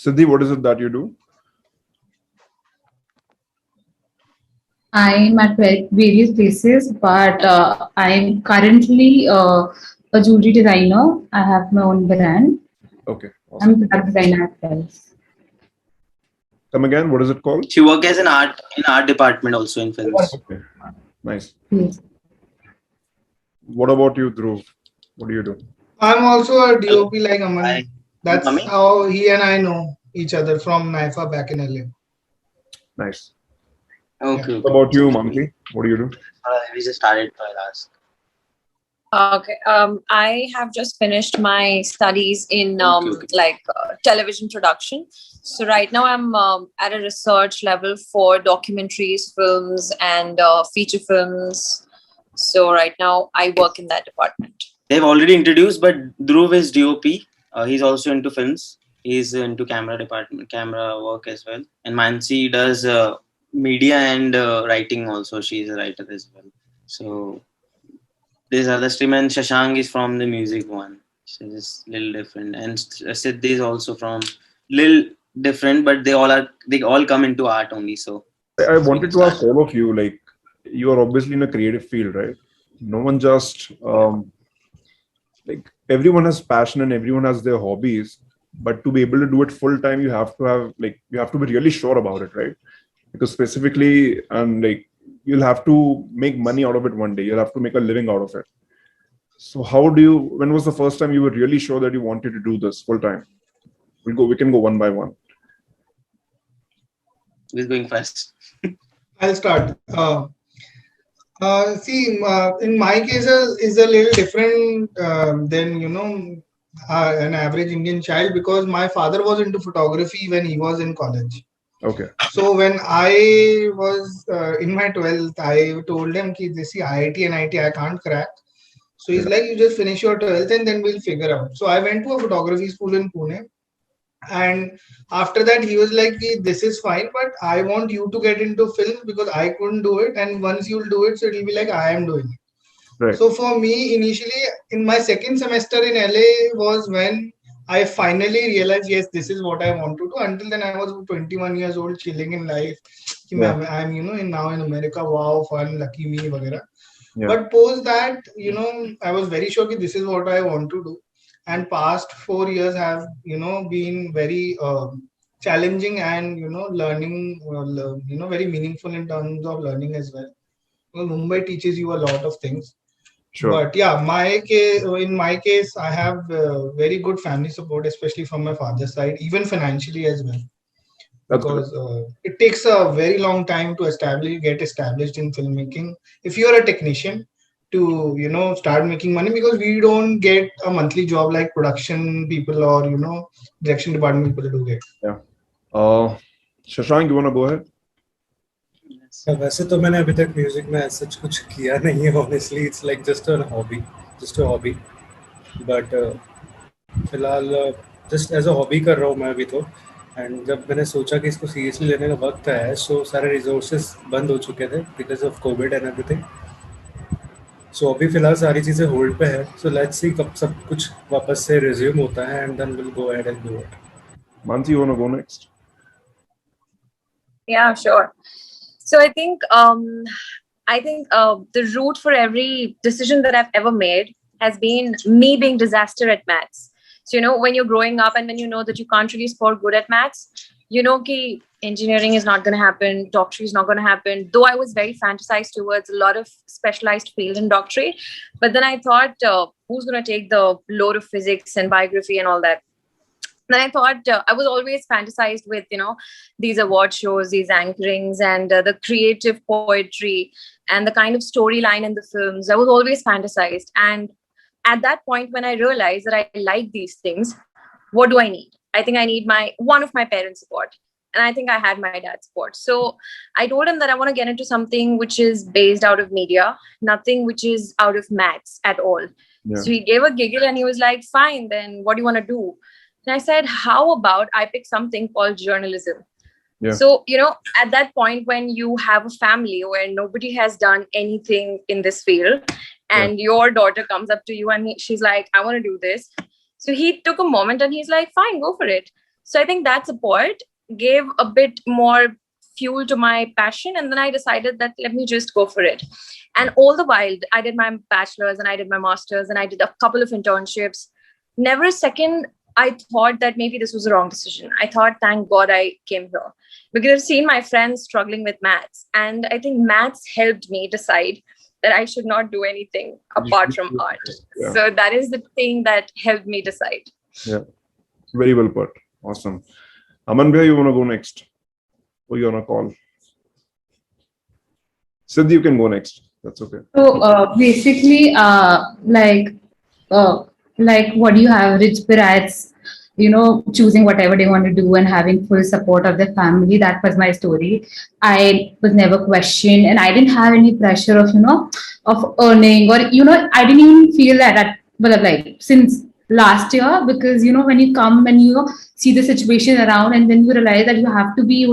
Siddhi, what is it that you do? I'm at various places, but I'm currently a jewelry designer. I have my own brand. Okay, I'm awesome. a product designer as well. Come again, what is it called? She works as an art department also in films. Okay, nice. Yes. What about you, Dhruv? What do you do? I'm also a DOP like Aman. Hi. That's Mummy? how he and I know each other from NYFA back in LA. Nice. Okay. What about you, Mansi? What do you do? We just started, so I'll ask. Okay. I have just finished my studies in television production. So right now I'm at a research level for documentaries, films, and feature films. So right now I work in that department. They've already introduced, but Dhruv is DOP. He's also into films. He's into camera work as well. And Mansi does media and writing also. She's a writer as well. So these are the stream, and Shashank is from the music one. So it's a little different. And Siddhi is also from little different, but they all come into art only. So I wanted to ask all of you, like, you are obviously in a creative field, right? No one just like, everyone has passion and everyone has their hobbies, but to be able to do it full time, you have to be really sure about it, right? Because specifically, and like, you'll have to make money out of it one day. You'll have to make a living out of it. So when was the first time you were really sure that you wanted to do this full time? We can go one by one. who's going first? I'll start. In my case, is a little different than an average Indian child, because my father was into photography when he was in college. Okay. So when I was in my 12th, I told him that this IIT and IT I can't crack. So he's like, you just finish your 12th and then we'll figure out. So I went to a photography school in Pune. And after that, he was like, this is fine, but I want you to get into films because I couldn't do it. And once you'll do it, so it'll be like I am doing it. Right. So for me, initially, in my second semester in LA was when I finally realized, yes, this is what I want to do. Until then, I was 21 years old, chilling in life. I'm now in America. Wow, fun, lucky me, वगैरह. Yeah. But post that, I was very sure that this is what I want to do. And past 4 years have, been very challenging and, learning, very meaningful in terms of learning as well. Mumbai teaches you a lot of things. Sure. But yeah, in my case, I have very good family support, especially from my father's side, even financially as well. Because it takes a very long time to get established in filmmaking. If you're a technician, to start making money, because we don't get a monthly job like production people or direction department people do get. Yeah. Shashank, you want to go ahead? वैसे तो मैंने अभी तक music में ऐसा कुछ किया नहीं है, honestly it's like just a hobby, but फिलहाल जस्ट एज अ हॉबी कर रहा हूँ मैं अभी तो. एंड जब मैंने सोचा कि इसको सीरियसली लेने का वक्त है, सो सारे रिसोर्सेज बंद हो चुके थे because of covid and everything. So अभी फिलहाल सारी चीज़ें होल्ड पे है. सो लेट्स सी कब सब कुछ वापस से रिज्यूम होता है and then will go ahead and do it. Mansi, you want to go next? Yeah, sure. So I think the root for every decision that I've ever made has been me being disaster at maths. So, when you're growing up and when you know that you can't really score good at maths, ki engineering is not going to happen, doctorate is not going to happen. Though I was very fantasized towards a lot of specialized field in doctorate, but then I thought, who's going to take the load of physics and biography and all that? Then I thought, I was always fantasized with, these award shows, these anchorings, and the creative poetry and the kind of storyline in the films. I was always fantasized. And at that point, when I realized that I like these things, what do I need? I think I need one of my parents' support. And I think I had my dad's support. So I told him that I want to get into something which is based out of media, nothing which is out of maths at all. Yeah. So he gave a giggle and he was like, fine, then what do you want to do? And I said, how about I pick something called journalism? Yeah. So, at that point when you have a family where nobody has done anything in this field and your daughter comes up to you and she's like, I want to do this. So he took a moment and he's like, fine, go for it. So I think that support gave a bit more fuel to my passion. And then I decided that let me just go for it. And all the while, I did my bachelor's and I did my master's and I did a couple of internships. Never a second I thought that maybe this was a wrong decision. I thought, thank God I came here, because I've seen my friends struggling with maths. And I think maths helped me decide that I should not do anything apart from art. Yeah. So that is the thing that helped me decide. Yeah. Very well put. Awesome. Aman bhai, you want to go next? Or you on a call? Siddhi, you can go next. That's okay. So basically, like what do you have? Rich parents, choosing whatever they want to do and having full support of the family. That was my story. I was never questioned, and I didn't have any pressure of of earning, or I didn't even feel that but like since last year, because when you come and see the situation around, and then you realize that you have to be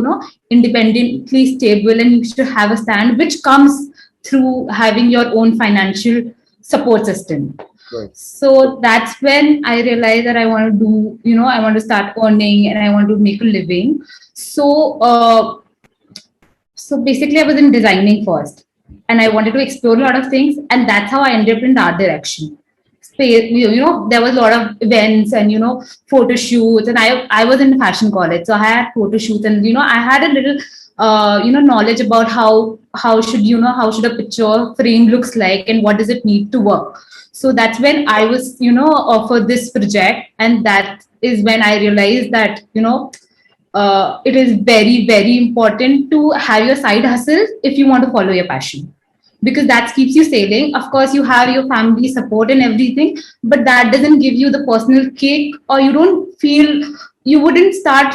independently stable, and you should have a stand, which comes through having your own financial support system. Right. So that's when I realized that I want to do, I want to start earning and I want to make a living. So basically I was in designing first, and I wanted to explore a lot of things, and that's how I ended up in the art direction. There was a lot of events and photo shoots, and I was in fashion college, so I had photo shoots, and I had a little knowledge about how should a picture frame looks like and what does it need to work. So that's when I was offered this project, and that is when I realized that it is very, very important to have your side hustle if you want to follow your passion, because that keeps you sailing. Of course, you have your family support and everything, but that doesn't give you the personal kick, or you wouldn't start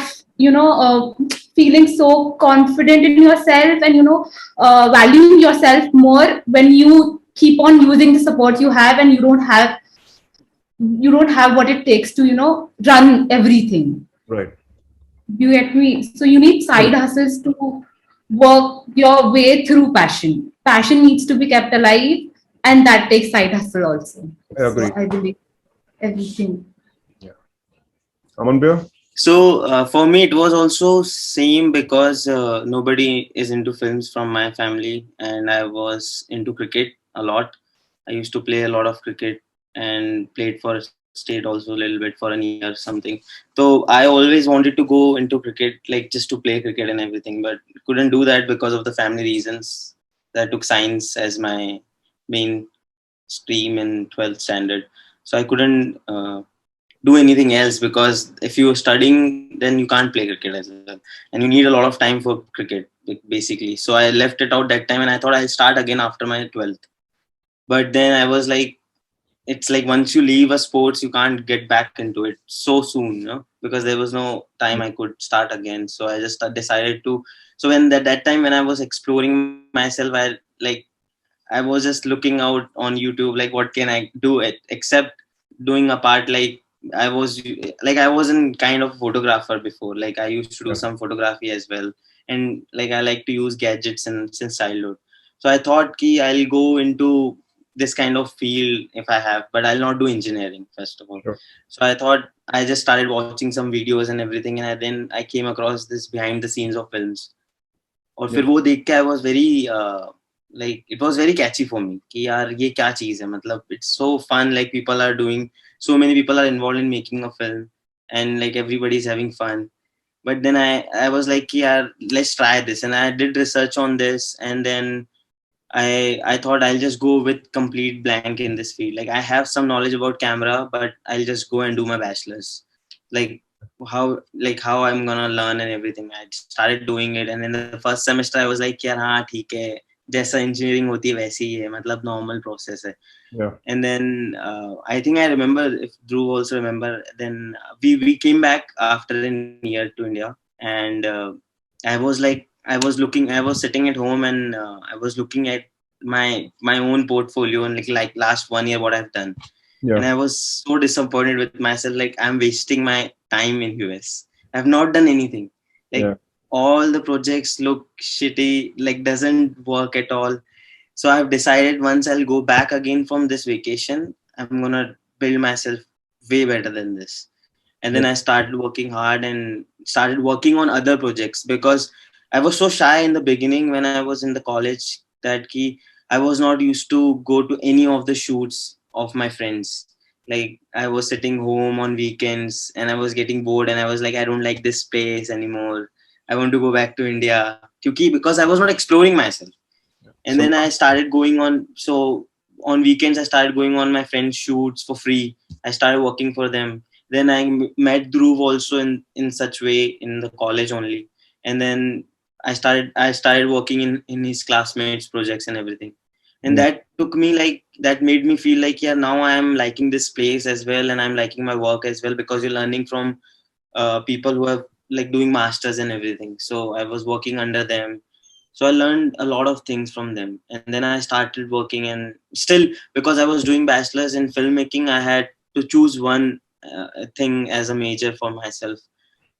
feeling so confident in yourself, and valuing yourself more when you keep on using the support you have, and you don't have what it takes to run everything. Right. You get me? So you need side hustles to work your way through passion. Passion needs to be kept alive, and that takes side hustle also. I agree. So I believe everything. Yeah. Aman bhai? So for me, it was also same, because nobody is into films from my family, and I was into cricket a lot. I used to play a lot of cricket and played for state also a little bit for a year something. So I always wanted to go into cricket, like just to play cricket and everything, but couldn't do that because of the family reasons. I took science as my main stream in 12th standard, so I couldn't do anything else, because if you're studying, then you can't play cricket as well, and you need a lot of time for cricket basically. So I left it out that time, and I thought I'll start again after my 12th. But then I was like, it's like once you leave a sports, you can't get back into it so soon, because there was no time I could start again. So I just decided to. So when that time when I was exploring myself, I was just looking out on YouTube, like what can I do it except doing a part, like I wasn't kind of a photographer before. Like I used to do some photography as well, and like I like to use gadgets since childhood. So I thought I'll go into this kind of field if I have, but I'll not do engineering first of all. Sure. So I thought, I just started watching some videos and everything, and then I came across this behind the scenes of films. और फिर वो देख के I was very like it was very catchy for me कि यार ये क्या चीज है, मतलब it's so fun, like people are doing, so many people are involved in making a film, and like everybody's having fun. But then I was like yaar, let's try this, and I did research on this, and then I thought I'll just go with complete blank in this field. Like I have some knowledge about camera, but I'll just go and do my bachelor's. Like how I'm gonna learn and everything. I started doing it, and in the first semester I was like, यार हाँ ठीक है, जैसा engineering होती है वैसे ही है, मतलब normal process है. Yeah. And then I think I remember, if Dhruv also remember, then we came back after a year to India, and I was sitting at home, and I was looking at my own portfolio, and like last 1 year what I've done. Yeah. And I was so disappointed with myself, like I'm wasting my time in US. I've not done anything. Like all the projects look shitty, like doesn't work at all. So I've decided once I'll go back again from this vacation, I'm gonna build myself way better than this. And then I started working hard and started working on other projects, because I was so shy in the beginning when I was in the college that I was not used to go to any of the shoots of my friends. Like, I was sitting home on weekends and I was getting bored, and I was like, I don't like this place anymore. I want to go back to India. Because I was not exploring myself. And then I started going on. So on weekends, I started going on my friends' shoots for free. I started working for them. Then I met Dhruv also in such way in the college only. And then I started working in his classmates' projects and everything. And that took me that made me feel like, yeah, now I am liking this place as well, and I'm liking my work as well, because you're learning from people who are like doing masters and everything. So I was working under them. So I learned a lot of things from them. And then I started working, and still, because I was doing bachelor's in filmmaking, I had to choose one thing as a major for myself.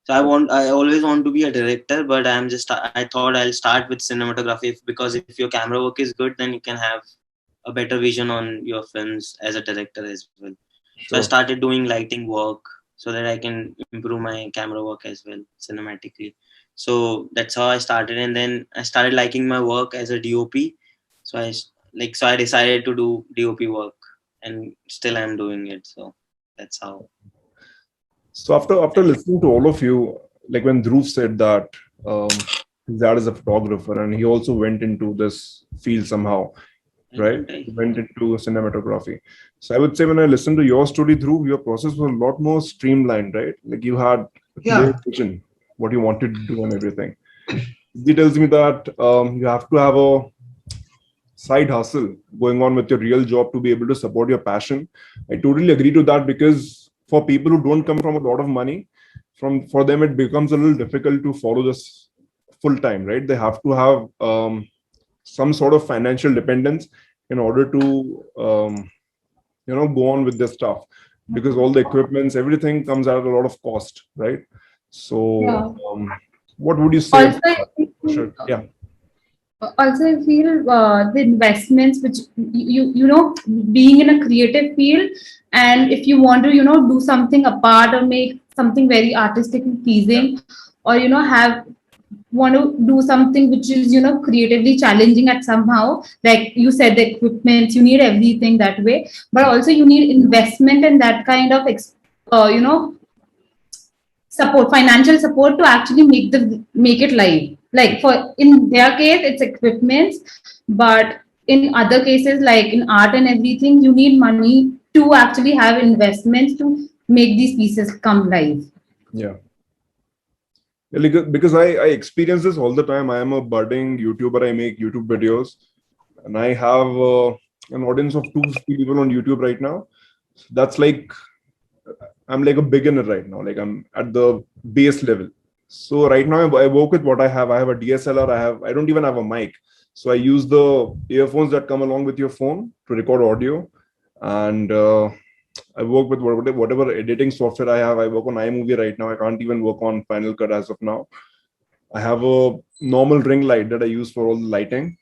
So I always want to be a director, but I thought I'll start with cinematography, because if your camera work is good, then you can have a better vision on your films as a director as well. So I started doing lighting work so that I can improve my camera work as well cinematically. So that's how I started, and then I started liking my work as a DOP. So I decided to do DOP work, and still I'm doing it. So that's how. So after listening to all of you, like when Dhruv said that his dad is a photographer and he also went into this field somehow, right? He went into cinematography. So I would say when I listened to your story, Dhruv, your process was a lot more streamlined, right? Like you had a clear vision, what you wanted to do and everything. He tells me that you have to have a side hustle going on with your real job to be able to support your passion. I totally agree to that, because for people who don't come from a lot of money, for them it becomes a little difficult to follow this full time, right? They have to have some sort of financial dependence in order to go on with this stuff, because all the equipments, everything comes at a lot of cost, right? So what would you say? Also, Yeah. Also, I feel the investments which being in a creative field, and if you want to do something apart or make something very artistically pleasing, or have want to do something which is creatively challenging at somehow, like you said, the equipments, you need everything that way, but also you need investment and that kind of support, financial support, to actually make it live. Like for in their case, it's equipments, but in other cases, like in art and everything, you need money to actually have investments to make these pieces come live. Yeah. Because I experience this all the time. I am a budding YouTuber. I make YouTube videos, and I have an audience of 250 people on YouTube right now. That's like I'm like a beginner right now. Like I'm at the base level. So right now I work with what I have. I have a DSLR. I don't even have a mic. So I use the earphones that come along with your phone to record audio, and I work with whatever editing software I have. I work on iMovie right now. I can't even work on Final Cut as of now. I have a normal ring light that I use for all the lighting,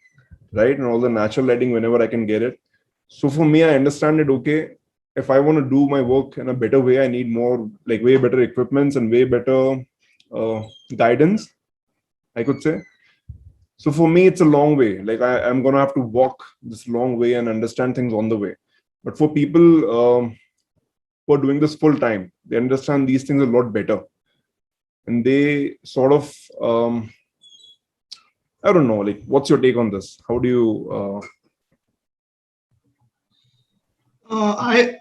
right? And all the natural lighting whenever I can get it. So for me, I understand it. Okay, if I want to do my work in a better way, I need more, like way better equipments and way better guidance, I could say. So for me, it's a long way. Like I'm going to have to walk this long way and understand things on the way. But for people who are doing this full time, they understand these things a lot better. And they sort of, I don't know, like, what's your take on this? How do you... I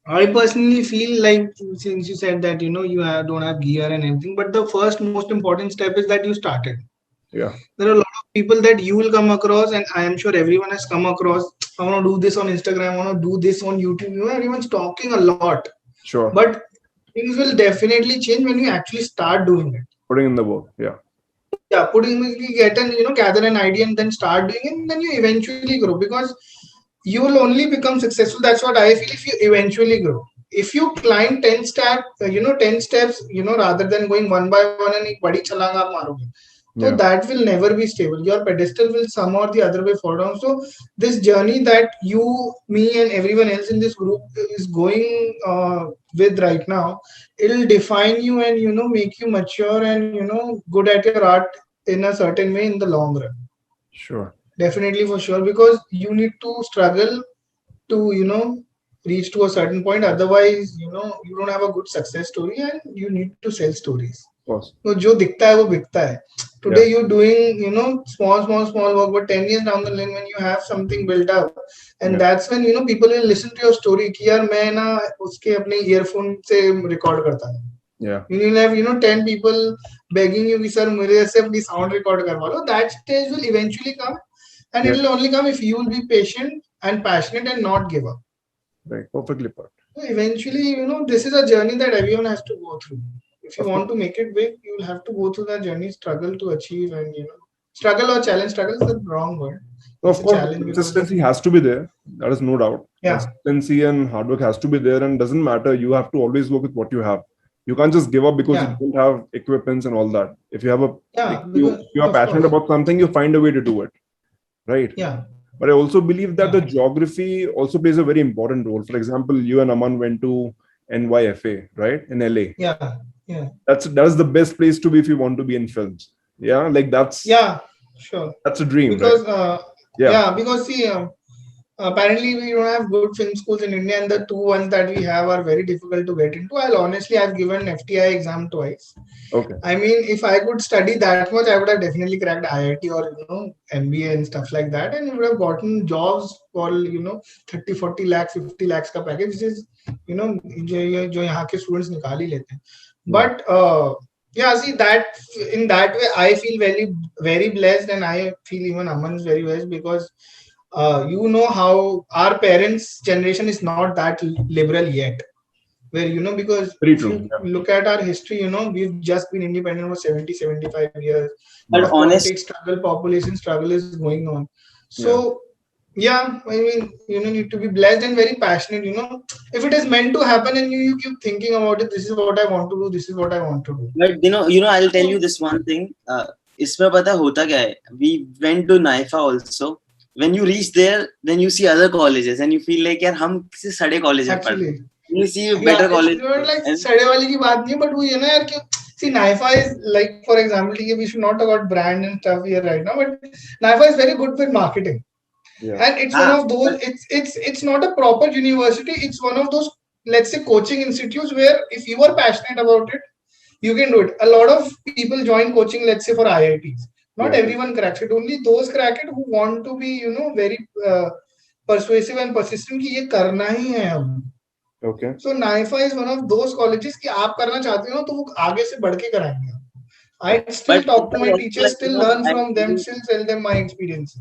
I personally feel like, since you said that you don't have gear and everything, but the first most important step is that you started. Yeah. There are a lot of people that you will come across, and I am sure everyone has come across. I want to do this on Instagram. I want to do this on YouTube. Everyone's talking a lot. Sure. But things will definitely change when you actually start doing it. Putting in the work. Yeah. Yeah, get and gather an idea and then start doing it, and then you eventually grow, because you will only become successful. That's what I feel. If you eventually grow, if you climb 10 steps, rather than going one by one and ek badi chalang aap maroge, So that will never be stable. Your pedestal will somehow or the other way fall down. So this journey that you, me, and everyone else in this group is going with right now, it'll define you and make you mature and good at your art in a certain way in the long run. Sure. Definitely, for sure, because you need to struggle to reach to a certain point. Otherwise, you don't have a good success story, and you need to sell stories. Of course. So जो दिखता है वो बिकता है. Today you're doing small work, but 10 years down the line when you have something built up, and that's when people will listen to your story कि यार मैं ना उसके अपने earphone से record करता था. Yeah. You will have 10 people begging you कि सर मेरे से अपनी sound record करवा लो. That stage will eventually come, and it will only come if you will be patient and passionate and not give up. Right. Perfectly put. So eventually, this is a journey that everyone has to go through. If you want to make it big, you will have to go through that journey, struggle to achieve, and struggle or challenge. Struggle is the wrong word. So of course, consistency has to be there. That is no doubt. Yeah. Consistency and hard work has to be there, and doesn't matter. You have to always work with what you have. You can't just give up because you don't have equipments and all that. If you have you are passionate about something, you find a way to do it. Right? Yeah. But I also believe that the geography also plays a very important role. For example, you and Aman went to NYFA, right? In LA. Yeah. Yeah. That's the best place to be if you want to be in films. Yeah. Like that's. Yeah. Sure. That's a dream. Because, right? Because see, apparently we don't have good film schools in India, and the two ones that we have are very difficult to get into. I've given FTI exam twice. Okay. I mean, if I could study that much, I would have definitely cracked IIT or MBA and stuff like that, and you would have gotten jobs for 30, 40 lakhs, 50 lakhs ka package, which is जो यहाँ के students निकाल ही लेते हैं. But see that in that way, I feel very, very blessed, and I feel even Aman is very blessed because how our parents' generation is not that liberal yet. Where, because if you look at our history, we've just been independent for 70, 75 years. But politics struggle, population struggle is going on. So, I mean, you need to be blessed and very passionate, If it is meant to happen and you keep thinking about it, this is what I want to do, this is what I want to do. But, I'll tell you this one thing. इसमें पता होता क्या है? We went to NYFA also. When you reach there, then you see other colleges and you feel like यार हम किसी सड़े college में पढ़ You see better college. Like सड़े वाली की बात नहीं, but वो ये ना यार कि see NYFA is like, for example, we should not talk about brand and stuff here right now, but NYFA is very good with marketing. And it's one of those. It's not a proper university. It's one of those, let's say, coaching institutes where if you are passionate about it, you can do it. A lot of people join coaching, let's say, for IITs. Not everyone cracks it. Only those crack it who want to be, very persuasive and persistent कि ये करना ही है हम. Okay. So NYFA is one of those colleges कि आप करना चाहते हो तो वो आगे से बढ़ के कराएंगे. I still talk to my teachers, still learn from them, still tell them my experience.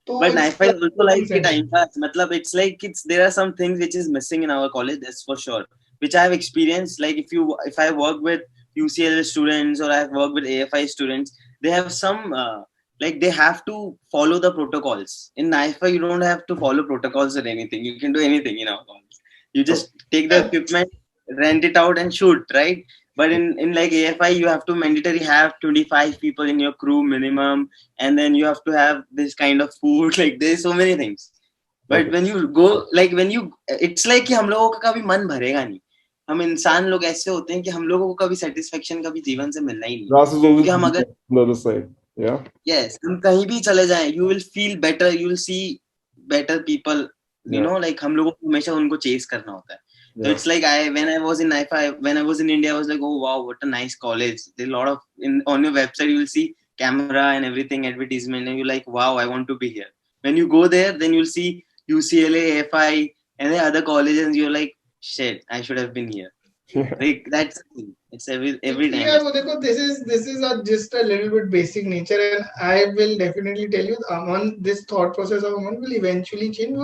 But NYFA is also like the time pass. It's like there are some things which is missing in our college, that's for sure. Which I have experienced. Like if I work with UCL students or I have worked with AFI students, they have some they have to follow the protocols. In NYFA, you don't have to follow protocols or anything. You can do anything in our college. You just take the equipment, rent it out, and shoot, right? But in like AFI, you have to mandatory have 25 people in your crew minimum, and then you have to have this kind of food. Like there's so many things. But when you go, it's like कि हम लोगों का कभी मन भरेगा नहीं. हम इंसान लोग ऐसे होते हैं कि हम लोगों को कभी satisfaction कभी जीवन से मिलना ही नहीं. क्योंकि हम अगर the other side, yes, हम कहीं भी चले जाएं, you will feel better, you will see better people. Like हम लोगों को हमेशा उनको chase करना होता है. So it's like when I was in NYFA, when I was in India, I was like, oh wow, what a nice college. There's a lot of on your website you will see camera and everything advertisement, and you're like, wow, I want to be here. When you go there, then you'll see UCLA, AFI, and the other colleges, and you're like, shit, I should have been here. Like that's it's every time. Yeah, so this is just a little bit basic nature, and I will definitely tell you, Aman, this thought process of Aman will eventually change.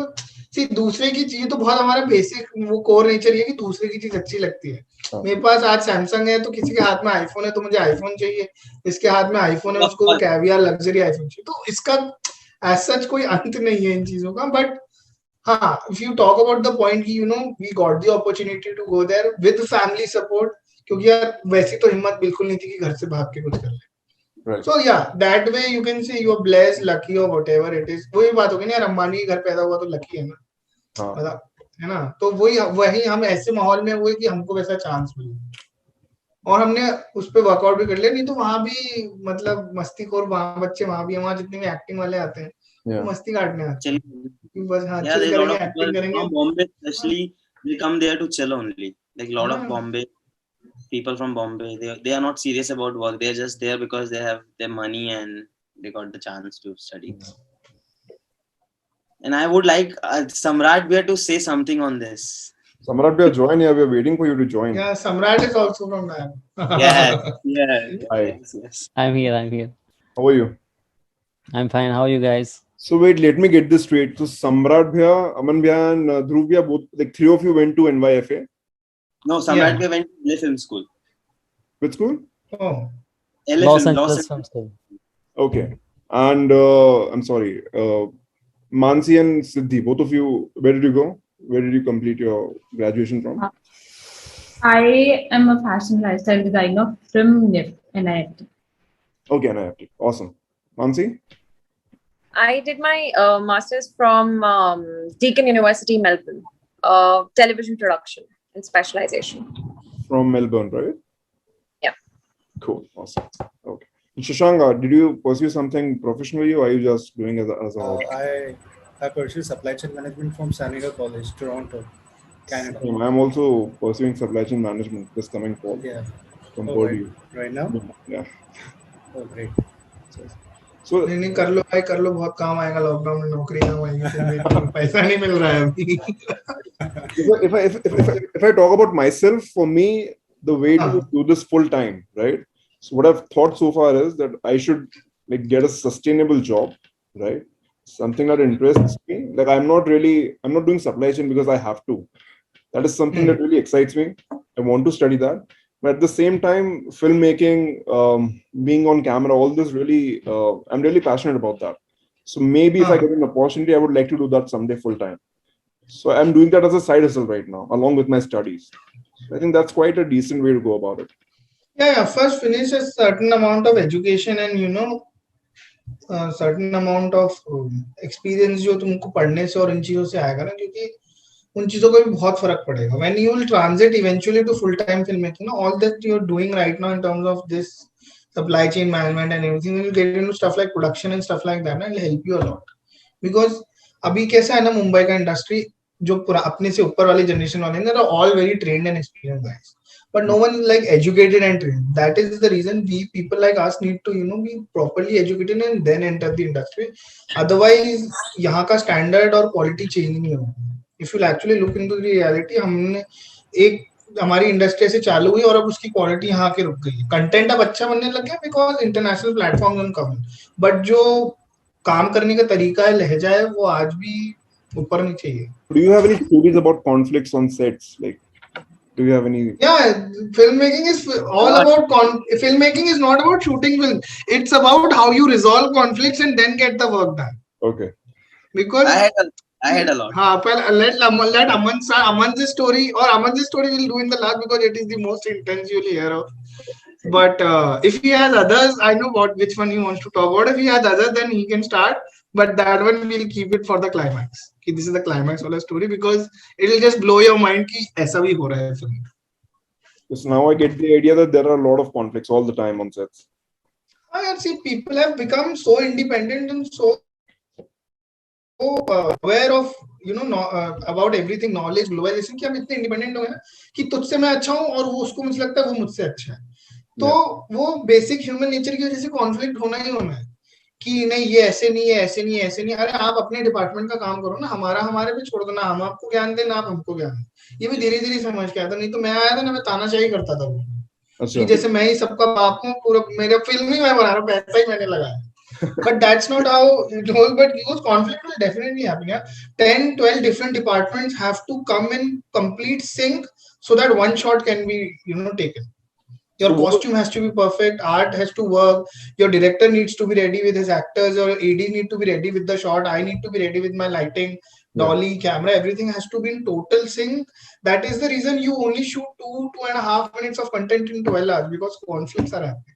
See, दूसरे की चीज तो बहुत हमारा basic वो core nature है कि दूसरे की चीज अच्छी लगती है. मेरे पास आज सैमसंग है तो किसी के हाथ में आईफोन है तो मुझे आईफोन चाहिए. इसके हाथ में आईफोन है उसको कैवियर लग्जरी आईफोन चाहिए. तो इसका एज सच कोई अंत नहीं है इन चीजों का. बट हाँ, if you talk about the point कि we got the opportunity to go there with family support, क्योंकि यार वैसी तो हिम्मत बिल्कुल नहीं थी कि घर से भाग के कुछ कर ले. Right. So yeah, that way you can say you are blessed, lucky or whatever it is. वही बात होगी ना यार, अंबानी के घर पैदा हुआ तो लकी है ना, मतलब है ना. तो वही हम ऐसे माहौल में हुए कि हमको वैसा चांस मिला और हमने उस पे वर्कआउट भी कर लिया. नहीं तो वहां भी मतलब मस्तीखोर वहां बच्चे वहां भी, वहां जितने भी एक्टिंग वाले आते हैं वो मस्ती काटने आते हैं. बस हाँ चिल करेंगे, एक्टिंग करेंगे. From Bombay especially, they come there to chill only. Like a lot of Bombay people from Bombay, they are not serious about work. They are just there because they have their money and they got the chance to study. And I would like Samrat Bhaiya to say something on this. Samrath Bhaiya, join here. We are waiting for you to join. Yeah, Samrat is also from that. Yes. I'm here. How are you? I'm fine. How are you guys? So wait, let me get this straight. So Samrath Bhaiya, Aman Bhaiya and Dhruv Bhaiya, both, like three of you went to NYFA? No, Samrat Bhaiya went to LA Film School. Which school? Oh. Los Angeles Film School. Okay. And I'm sorry, Mansi and Siddhi, both of you, where did you go? Where did you complete your graduation from? I am a fashion lifestyle designer from NYFA. Okay, NYFA. Awesome. Mansi? I did my master's from Deakin University, Melbourne, television production and specialization. From Melbourne, right? Yeah. Cool. Awesome. Okay. Shashank, did you pursue something professionally or are you just doing as a hobby? I pursued supply chain management from Saniga College, Toronto, Canada. I'm also pursuing supply chain management this coming fall. Yeah. From right now? Yeah. Oh, great. So नहीं कर लो भाई, कर लो, बहुत काम आएगा lockdown में, नौकरी ना होगी, पैसा नहीं मिल रहा है अभी. If I talk about myself, for me, the way to do this full time, right? So what I've thought so far is that I should like get a sustainable job, right? Something that interests me. Like I'm not doing supply chain because I have to. That is something that really excites me. I want to study that. But at the same time, filmmaking, being on camera, all this really, I'm really passionate about that. So maybe if I get an opportunity, I would like to do that someday full time. So I'm doing that as a side hustle right now, along with my studies. I think that's quite a decent way to go about it. Yeah. First finish a certain amount of education and certain amount of experience जो तुमको पढ़ने से और इन चीजों से आएगा ना, क्योंकि उन चीजों को भी बहुत फर्क पड़ेगा. When you will transit eventually to full-time filmmaking, all that you're doing right now in terms of this supply chain management and everything, when you get into stuff like production and stuff like that, it'll help you a lot. Because अभी कैसा है ना मुंबई का industry, जो अपने से ऊपर वाली जनरेशन वाले हैं, they're all very trained and experienced guys. But no one is like educated and trained. That is the reason we people like us need to be properly educated and then enter the industry. Otherwise, यहाँ का standard और quality change नहीं होगा. If you actually look into the reality, हमने एक हमारी industry से चालू हुई और अब उसकी क्वालिटी यहाँ के रुक गई. कंटेंट अब अच्छा बनने लग गया because international platforms on come, but जो काम करने का तरीका है, लहजा है, वो आज भी ऊपर नहीं चाहिए. Do you have any stories about conflicts on sets? Like, do you have any? Yeah, filmmaking is all about filmmaking is not about shooting film. It's about how you resolve conflicts and then get the work done. Okay. Because I had a lot. Let Aman start. Aman's story we'll do in the last because it is the most intense you'll hear of. But if he has others, I know which one he wants to talk about. If he has others, then he can start. But that one we'll keep it for the climax. This is the climax of the story because it will just blow your mind कि ऐसा भी हो रहा है film. So now I get the idea that there are a lot of conflicts all the time on sets. See, people have become so independent and so aware of about everything, knowledge, globalization, कि हम इतने independent हो गए ना कि तुझसे मैं अच्छा हूँ और वो उसको मुझे लगता है वो मुझसे अच्छा है. तो वो basic human nature की वजह से conflict होना ही होना है कि नहीं ये ऐसे नहीं है, ऐसे नहीं है, ऐसे नहीं. अरे आप अपने डिपार्टमेंट का काम करो ना, हमारा हमारे पे छोड़ दो ना, हम आपको ज्ञान दें ना आप हमको ज्ञान दें. ये भी धीरे धीरे समझ के आया था. नहीं तो मैं आया था ना, मैं तानाशाही करता था वो कि जैसे मैं ही सबका बाप हूँ, पूरा मेरा फिल्म ही मैं बना रहा हूँ, पैसा ही मैंने लगाया. But that's not how it goes. But because conflict will definitely happen. Yeah, 10, 12 different departments have to come in complete sync so that one shot can be taken. Your costume has to be perfect, art has to work, your director needs to be ready with his actors, your AD need to be ready with the shot, I need to be ready with my lighting, dolly, camera, everything has to be in total sync. That is the reason you only shoot 2.5 minutes of content in 12 hours because conflicts are happening.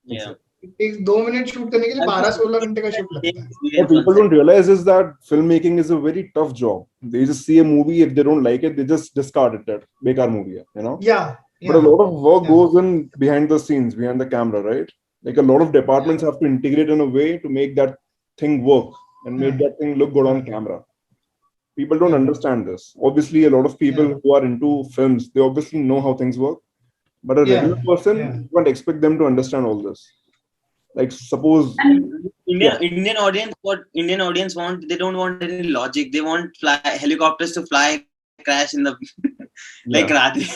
Yeah. It takes 2 minutes shoot करने के लिए 12-16 घंटे का shoot लगता है. What people don't realize is that filmmaking is a very tough job. They just see a movie, if they don't like it, they just discard it. Bekar movie, you know. Yeah. But a lot of work goes in behind the scenes, behind the camera, right? Like a lot of departments have to integrate in a way to make that thing work and make that thing look good on camera. People don't understand this. Obviously, a lot of people who are into films, they obviously know how things work. But a regular person, you can't expect them to understand all this. Like suppose Indian audience, what Indian audience want, they don't want any logic. They want helicopters to fly, crash in the like Radhe.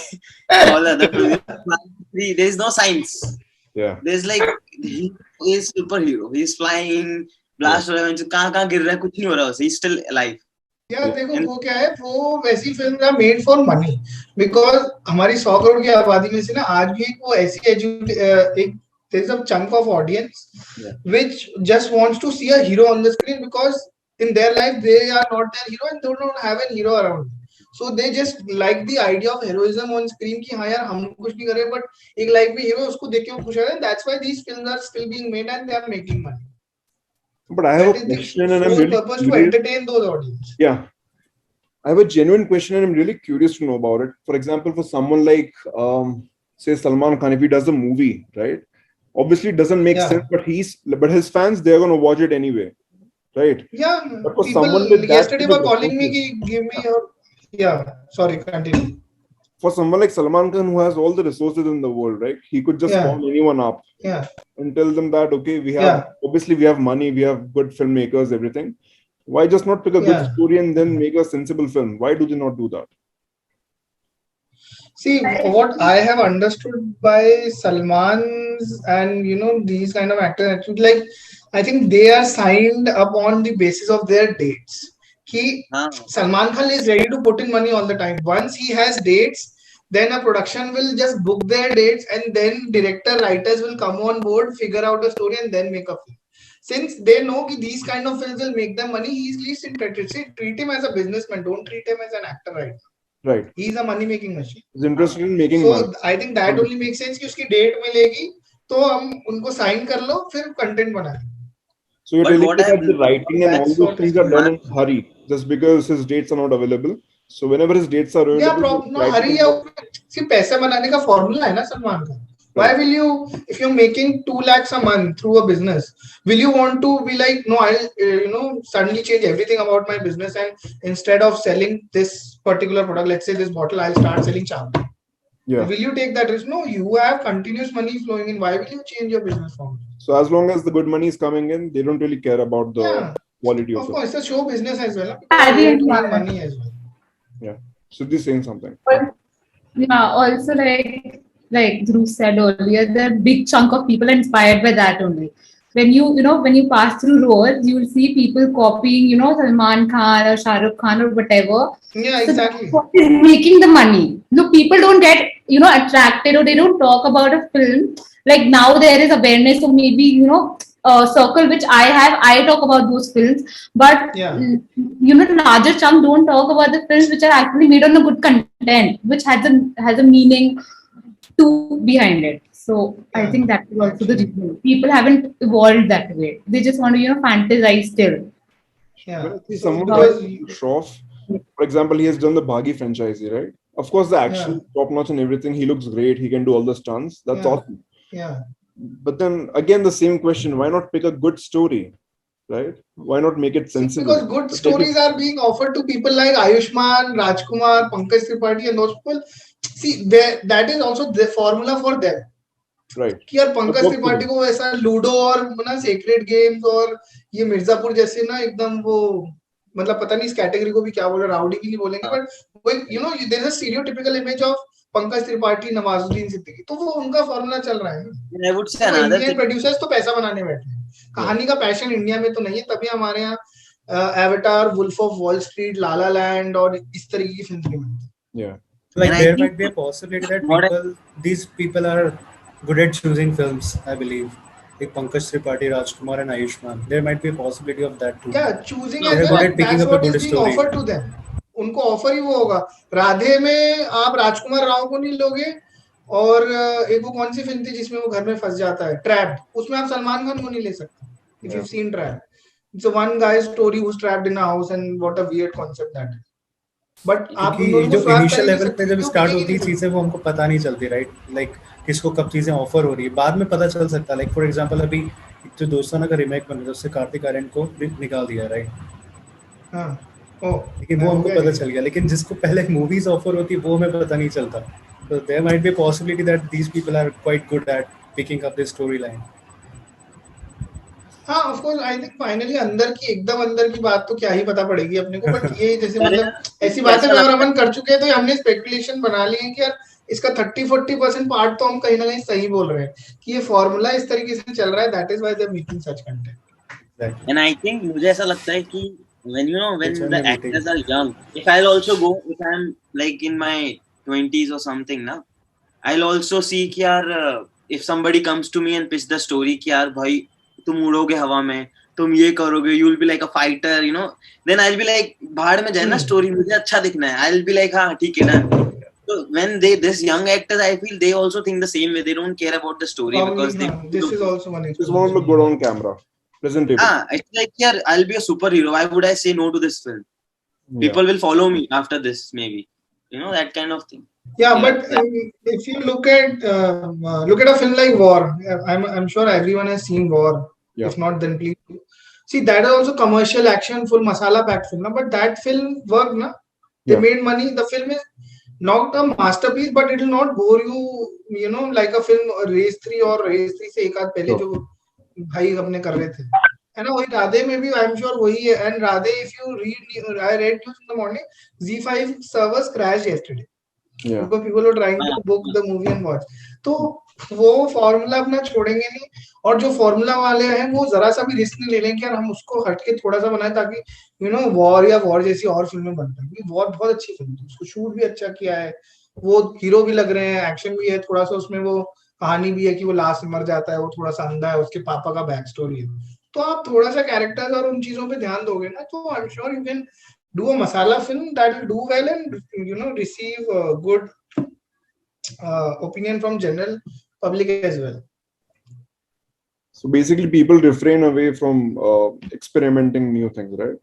All other there is no science. Yeah. There's like he is superhero. He's flying, blast हो रहा है, कहाँ गिर रहा है, कुछ नहीं हो रहा उसे. He's still alive. यार देखो वो क्या है, वो वैसी फिल्म है मेड फॉर मनी, बिकॉज हमारी 100 करोड़ की आबादी में से ना आज भी एक वो ऐसी एक there is a chunk of audience which just wants to see a hero on the screen because in their life they are not their hero and they don't have a hero around, so they just like the idea of heroism on screen कि हाँ यार हम कुछ नहीं कर रहे but एक life में हीरो उसको देख के वो खुश हो रहे हैं. That's why these films are still being made and they are making money. But I have a question and I'm really purpose to entertain those audience. Yeah, I have a genuine question and I'm really curious to know about it. For example, for someone like say Salman Khan, if he does a movie, right? Obviously it doesn't make sense, but his fans, they're gonna watch it anyway, right? Yeah, but for people someone with yesterday were calling me ki, give me your sorry, continue. For someone like Salman Khan who has all the resources in the world, right? He could just call anyone up and tell them that okay, we have obviously we have money, we have good filmmakers, everything. Why just not pick a good story and then make a sensible film? Why do they not do that? See, what I have understood by Salman's and these kind of actors, like I think they are signed up on the basis of their dates. Salman Khan is ready to put in money all the time. Once he has dates, then a production will just book their dates and then director, writers will come on board, figure out a story and then make a film. Since they know that these kind of films will make them money, he is least interested. See, treat him as a businessman. Don't treat him as an actor, right? Right. He's a money making machine. He's interested in making money. So I think that only makes sense कि उसकी date मिलेगी तो हम उनको sign कर लो फिर content बना. So you're telling me that the writing and all those things are done in hurry just because his dates are not available. So whenever his dates are available, no hurry या सिर्फ पैसा बनाने का formula है ना सलमान का. Why will you, if you're making 2 lakhs a month through a business, will you want to be like, no, I'll suddenly change everything about my business and instead of selling this particular product, let's say this bottle, I'll start selling chapter. Yeah. Will you take that risk? No, you have continuous money flowing in. Why will you change your business formula? So as long as the good money is coming in, they don't really care about the quality of it. Of course, it's a show business as well. Money as well. Yeah. Siddhi saying something. Yeah, also like Dhruv said earlier, the big chunk of people are inspired by that only. When you pass through roads, you will see people copying, Salman Khan or Shah Rukh Khan or whatever. Yeah, exactly. So is making the money. Look, people don't get, attracted or they don't talk about a film. Like now there is awareness, so maybe, a circle which I talk about those films, but larger chunk don't talk about the films which are actually made on a good content, which has a meaning to behind it. So I think that is also the reason. People haven't evolved that way. They just want to, fantasize still. Yeah. Someone like Shroff, for example, he has done the Bhagi franchise, right? Of course, the action, top notch and everything. He looks great. He can do all the stunts. That's awesome. Yeah. But then again, the same question: why not pick a good story, right? Why not make it sensible? Because good stories are being offered to people like Ayushmann, Rajkumar, Pankaj Tripathi, and those people. See, that is also the formula for them. Right. कि यार पंकज त्रिपाठी को ऐसा ludo और ना secret games और ये मिर्जापुर जैसे ना एकदम वो मतलब पता नहीं इस कैटेगरी को भी क्या बोले, राउडी भी नहीं बोलेंगे, but there is a stereotypical image of Pankaj Tripathi, Nawazuddin Siddiqui, तो वो उनका फॉर्मूला चल रहा है. I would say Indian producers तो पैसा बनाने बैठे हैं. कहानी का पैशन इंडिया में तो नहीं है, तभी हमारे यहाँ Avatar, Wolf of Wall Street, La La Land और इस तरीके की फिल्म बनती है. Like there might be a possibility that these people are good at choosing films, I believe. Like Pankaj Tripathi, Rajkumar and Ayushmann. There might be a possibility of that too. Yeah, choosing as well. That's what is being offered to them. उनको offer ही वो होगा. राधे में आप राजकुमार राव को नहीं लोगे, और एक वो कौन सी फिल्म थी जिसमें वो घर में फंस जाता है, ट्रैप्ड, उसमें आप सलमान खान को नहीं ले सकते if you seen trap. It's a one guy's story who's trapped in a house and what a weird concept that is. But आप क्योंकि उन दोनों को जो स्वैप कर इनिशियल ही नहीं लेवल सकते पे जब क्योंकि वो स्टार्ट बिकेगी होती है नहीं. चीजें वो हमको पता नहीं चलती, राइट? लाइक किसको कब चीजें ऑफर हो रही है, बाद में पता चल सकता है. लाइक फॉर एग्जांपल अभी जो दोस्ताना का रीमेक बन रहा है उससे कार्तिक आर्यन को निकाल दिया, राइट? हाँ. ओ, लेकिन वो हो हमको गया पता ये. चल गया, लेकिन जिसको पहले मूवीज ऑफर होती है वो हमें पता नहीं चलता. तो there might be possibility that these people are quite good at picking up the story line. हाँ, of course I think finally अंदर की एकदम अंदर की बात तो क्या ही पता पड़ेगी अपने को. बट ये जैसे अरे मतलब यार, ऐसी मुझे बातें ऐसा मैं और लगता अमन कर चुके हैं तो हमने स्पेकुलेशन बना ली है कि यार इसका 30-40% पार्ट तो हम कहीं ना कहीं सही बोल रहे हैं कि ये फॉर्मूला इस तरीके से चल रहा है. That is why they are making such content. Exactly. and I think मुझे ऐसा लगता है कि when which I the am waiting. actors are young, if I'll also go, if I'm like in my 20s or something ना, I'll also see कि यार if somebody comes to me and pitch the story कि यार भाई तुम उड़ोगे हवा में, तुम ये करोगे, you will be like a fighter, you know, then I'll be like भाड़ में जाए ना story, मुझे अच्छा दिखना है. I'll be like हाँ ठीक है ना. So when this young actors, I feel they also think the same way. They don't care about the story Probably because they हाँ, this is also one Just want to look good on camera, presentable. it's like yeah, I'll be a superhero. Why would I say no to this film? Yeah. People will follow me after this, maybe. You know, that kind of thing. Yeah, Yeah, but yeah. if you look at a film like War, I'm sure everyone has seen War. Yeah. If not, then please see that is also commercial action, full masala packed film. But that film worked, na? They Yeah. made money. The film is not a masterpiece, but it will not bore you. You know, like a film Race 3 or Race 3 से एक आध पहले जो भाई अपने कर रहे थे. है ना, वही राधे में भी I'm sure वही है. And Radhe, if you read, I read news in the morning, Z5 servers crashed yesterday. Yeah. Because people were trying to book the movie and watch. तो वो फॉर्मूला अपना छोड़ेंगे नहीं. और जो फॉर्मूला वाले हैं वो जरा सा भी रिस्क नहीं ले लेंगे यार हम उसको हटके थोड़ा सा बनाए ताकि यू नो वॉर या वॉर जैसी और फिल्में बन पाए. वॉर बहुत अच्छी फिल्म थी, उसको शूट भी अच्छा किया है, वो हीरो भी लग रहे हैं, एक्शन भी है थोड़ा सा उसमें, वो कहानी भी है कि वो लास्ट में मर जाता है, वो थोड़ा सा अंधा है, उसके पापा का बैक स्टोरी है. तो आप थोड़ा सा कैरेक्टर्स और उन चीजों पे ध्यान दोगे ना तो I am sure you can do a masala film that will do well and you know receive good opinion from general public as well. So basically, people refrain away from experimenting new things, right?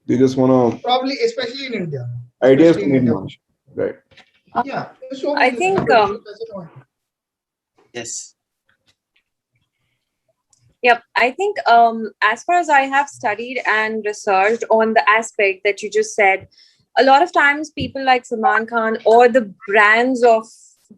They just wanna Probably, especially in India. Ideas Especially to in make India. money, right? Yeah. So I think, Yes. Yep, I think as far as I have studied and researched on the aspect that you just said, a lot of times people like Salman Khan or the brands of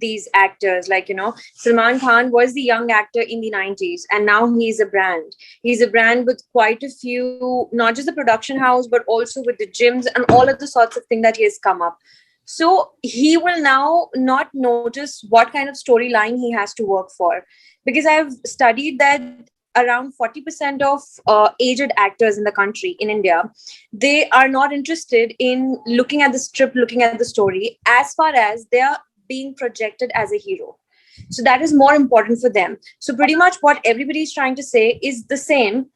these actors, like, you know, Salman Khan was the young actor in the 90s and now he's a brand. He's a brand with quite a few, not just the production house, but also with the gyms and all of the sorts of things that he has come up. So he will now not notice what kind of storyline he has to work for. Because I've studied that around 40% of aged actors in the country in India, they are not interested in looking at the script, looking at the story, as far as they are being projected as a hero. So that is more important for them. So pretty much what everybody is trying to say is the same,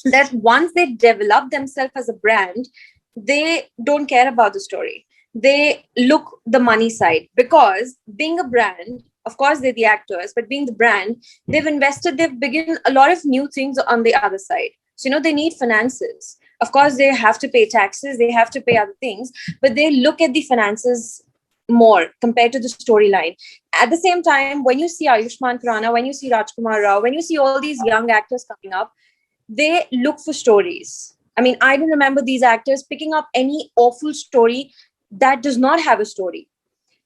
that once they develop themselves as a brand, they don't care about the story. They look the money side, because being a brand, of course they're the actors, but being the brand, they've invested, they've begun a lot of new things on the other side. So you know, they need finances. Of course they have to pay taxes, they have to pay other things, but they look at the finances more compared to the storyline. At the same time, when you see Ayushmann Khurrana, when you see Rajkumar Rao, when you see all these young actors coming up, they look for stories. I mean, I don't remember these actors picking up any awful story that does not have a story.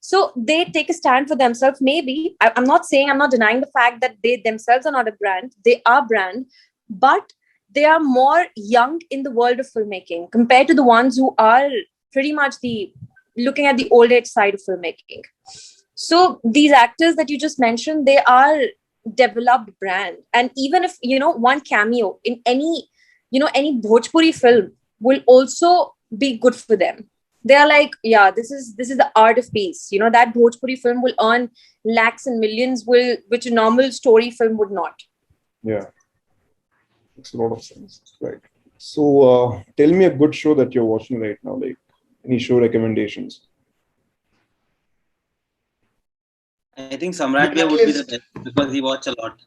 So they take a stand for themselves. Maybe I'm not saying, I'm not denying the fact that they themselves are not a brand. They are brand, but they are more young in the world of filmmaking compared to the ones who are pretty much the looking at the old age side of filmmaking. So these actors that you just mentioned, they are developed brand. And even if, you know, one cameo in any, you know, any Bhojpuri film will also be good for them. They are like, yeah, this is the art of peace. You know, that Bhojpuri film will earn lakhs and millions, which a normal story film would not. Yeah, makes a lot of sense, right? So tell me a good show that you're watching right now, like any show recommendations. I think Samrath would be the Blacklist. best because he watch a lot.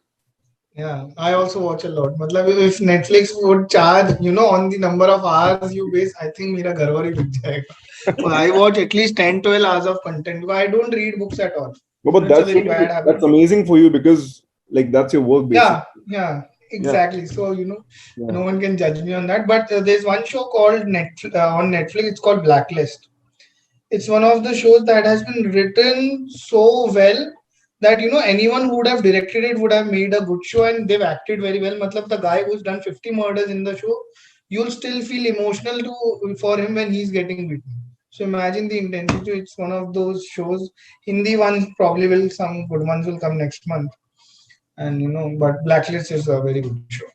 Yeah, I also watch a lot. Matlab, if Netflix would charge, on the number of hours you base, I think मेरा घर वर ही बिक जाएगा. So I watch at least 10, 12 hours of content because I don't read books at all. No, but It's a very bad habit. that's amazing for you because like that's your work basically. Yeah, exactly. So Yeah. no one can judge me on that. But there's one show called on Netflix. It's called Blacklist. It's one of the shows that has been written so well that anyone who would have directed it would have made a good show, and they've acted very well. Matlab, the guy who's done 50 murders in the show, you'll still feel emotional for him when he's getting beaten. So imagine the intensity. It's one of those shows. Hindi ones probably will, some good ones will come next month. And but Blacklist is a very good show.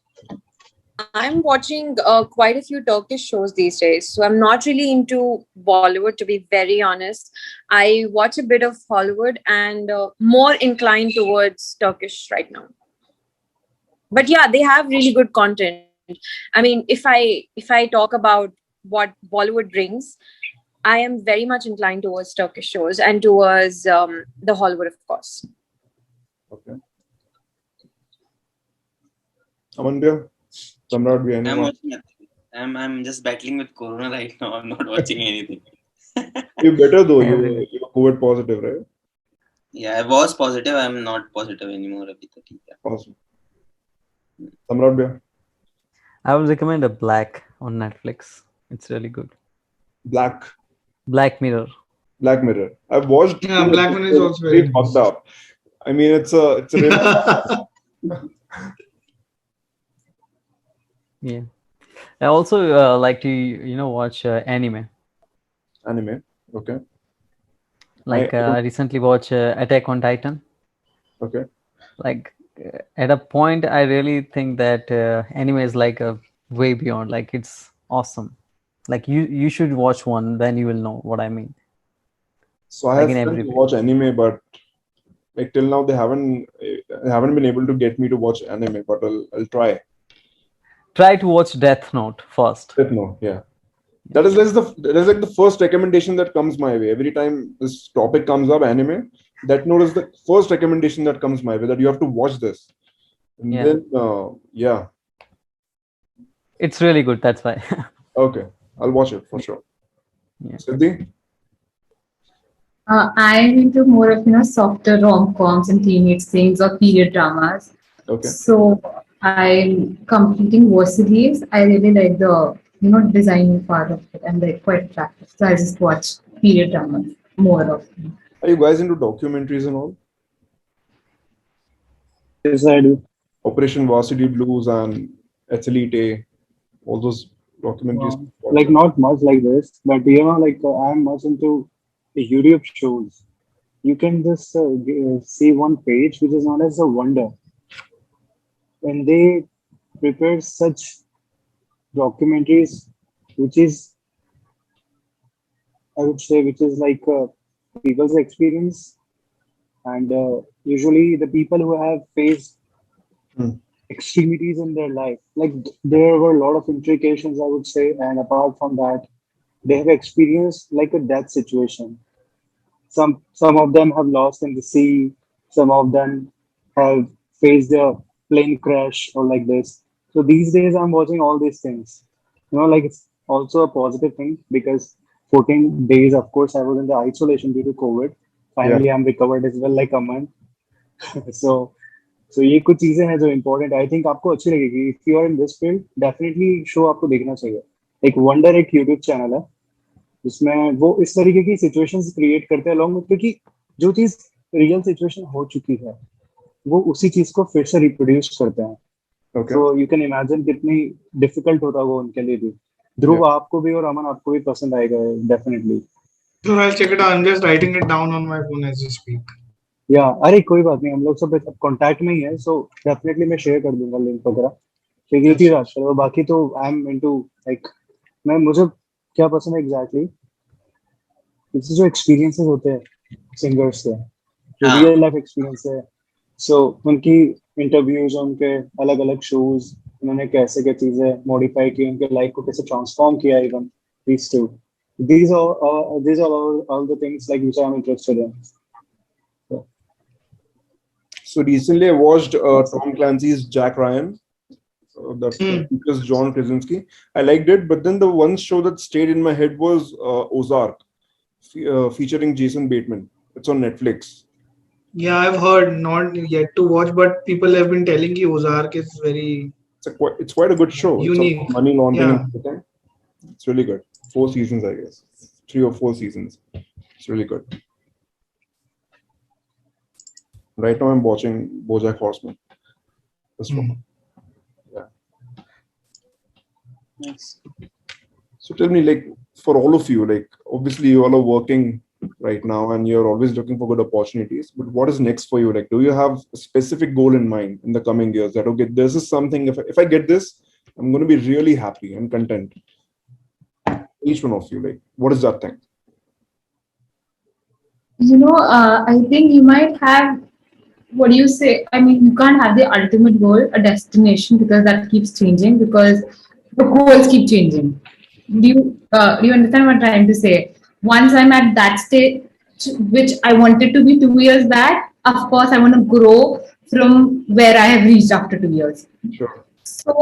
I'm watching quite a few Turkish shows these days. So I'm not really into Bollywood, to be very honest. I watch a bit of Hollywood and more inclined towards Turkish right now. But yeah, they have really good content. I mean, if I talk about what Bollywood brings, I am very much inclined towards Turkish shows and towards the Hollywood, of course. Okay. Aman, Samrath, I'm just battling with Corona right now. I'm not watching anything. You're better though. You're COVID positive, right? Yeah, I was positive. I'm not positive anymore. Awesome. Samrath, I would recommend a Black on Netflix. It's really good. Black Mirror. Black Mirror. I've watched. Yeah, Black Mirror is also very fucked up. I mean, it's a real. Yeah. I also like to watch anime. Anime. Okay. Like I recently watched Attack on Titan. Okay. Like at a point, I really think that anime is like a way beyond. Like it's awesome. Like you should watch one, then you will know what I mean. So I have friends who watch anime, but like till now they haven't been able to get me to watch anime. But I'll try. Try to watch Death Note first. Death Note, yeah. That is like the first recommendation that comes my way. Every time this topic comes up, anime, Death Note is the first recommendation that comes my way, that you have to watch this. And then, yeah. It's really good, that's why. Okay, I'll watch it for sure. Yeah. Siddhi? I'm into more of softer rom-coms and teenage things or period dramas. Okay. So I'm completing Versailles. I really like the designing part of it. I'm like quite attractive. So I just watch period dramas more often. Are you guys into documentaries and all? Yes, I do. Operation Varsity Blues and Athlete, all those documentaries. Like not much like this, but like I'm much into the YouTube shows. You can just see one page which is known as a Wonder, and they prepare such documentaries, which is, I would say, which is like people's experience, and usually the people who have faced extremities in their life, like there were a lot of implications, I would say, and apart from that, they have experienced like a death situation. Some of them have lost in the sea. Some of them have faced a plane crash or like this. So these days I'm watching all these things. Like it's also a positive thing because 14 days, of course, I was in the isolation due to COVID. Finally, I'm recovered as well, like Aman. So ये कुछ चीजें हैं जो important I think आपको अच्छी लगेगी. If you are in this field, definitely show आपको देखना चाहिए. एक Wonder एक YouTube channel है जिसमें वो इस तरीके की situations create करते हैं along with, क्योंकि जो चीज real situation हो चुकी है वो उसी चीज को फिर से reproduce करते हैं. Okay. So you can imagine कितनी difficult होता वो उनके लिए भी. ध्रुव आपको भी और अमन आपको भी पसंद आएगा definitely. So I'll check it out. I'm just writing it down on my phone as you speak. या अरे कोई बात नहीं, हम लोग सब कांटेक्ट में ही है, सो डेफिनेटली मैं शेयर कर दूंगा लिंक वगैरह. तो ये थी बात करो. बाकी तो आई एम इनटू लाइक मुझे क्या पसंद है एग्जैक्टली, इससे जो एक्सपीरियंसेस होते हैं सिंगर्स के, जो रियल लाइफ एक्सपीरियंस है, सो उनकी इंटरव्यूज, उनके अलग अलग शोज, उन्होंने कैसे क्या चीजें मॉडिफाई की, उनके लाइफ को कैसे ट्रांसफॉर्म किया. Even these are all the things like which I am interested in. So recently I watched Tom Clancy's Jack Ryan, that features John Krasinski. I liked it, but then the one show that stayed in my head was Ozark, featuring Jason Bateman. It's on Netflix. Yeah, I've heard, not yet to watch, but people have been telling you Ozark is very It's quite a good show. It's unique. about money laundering Yeah. and everything. It's really good. 4 seasons, I guess. 3 or 4 seasons. It's really good. Right now I'm watching BoJack Horseman. This one. Yeah. Nice. So tell me, like, for all of you, like, obviously you all are working right now and you're always looking for good opportunities. But what is next for you? Like, do you have a specific goal in mind in the coming years that, okay, this is something, if I get this, I'm going to be really happy and content? Each one of you, like, what is that thing? I think you might have, what do you say? I mean, you can't have the ultimate goal, a destination, because that keeps changing, because the goals keep changing. Do you understand what I'm trying to say? Once I'm at that stage, which I wanted to be 2 years back, of course, I want to grow from where I have reached after 2 years. Sure. So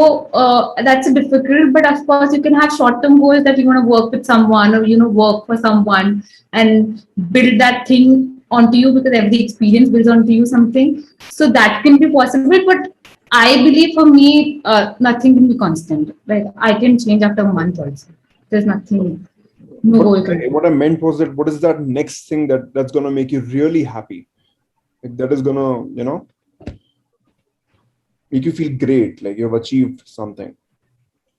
that's a difficult, but of course you can have short-term goals that you want to work with someone or work for someone and build that thing onto you, because every experience builds onto you something. So that can be possible, but I believe for me nothing can be constant. Like I can change after a month also. There's nothing. No goal can. What I meant was that what is that next thing that's gonna make you really happy? Like that is gonna make you feel great, like you've achieved something.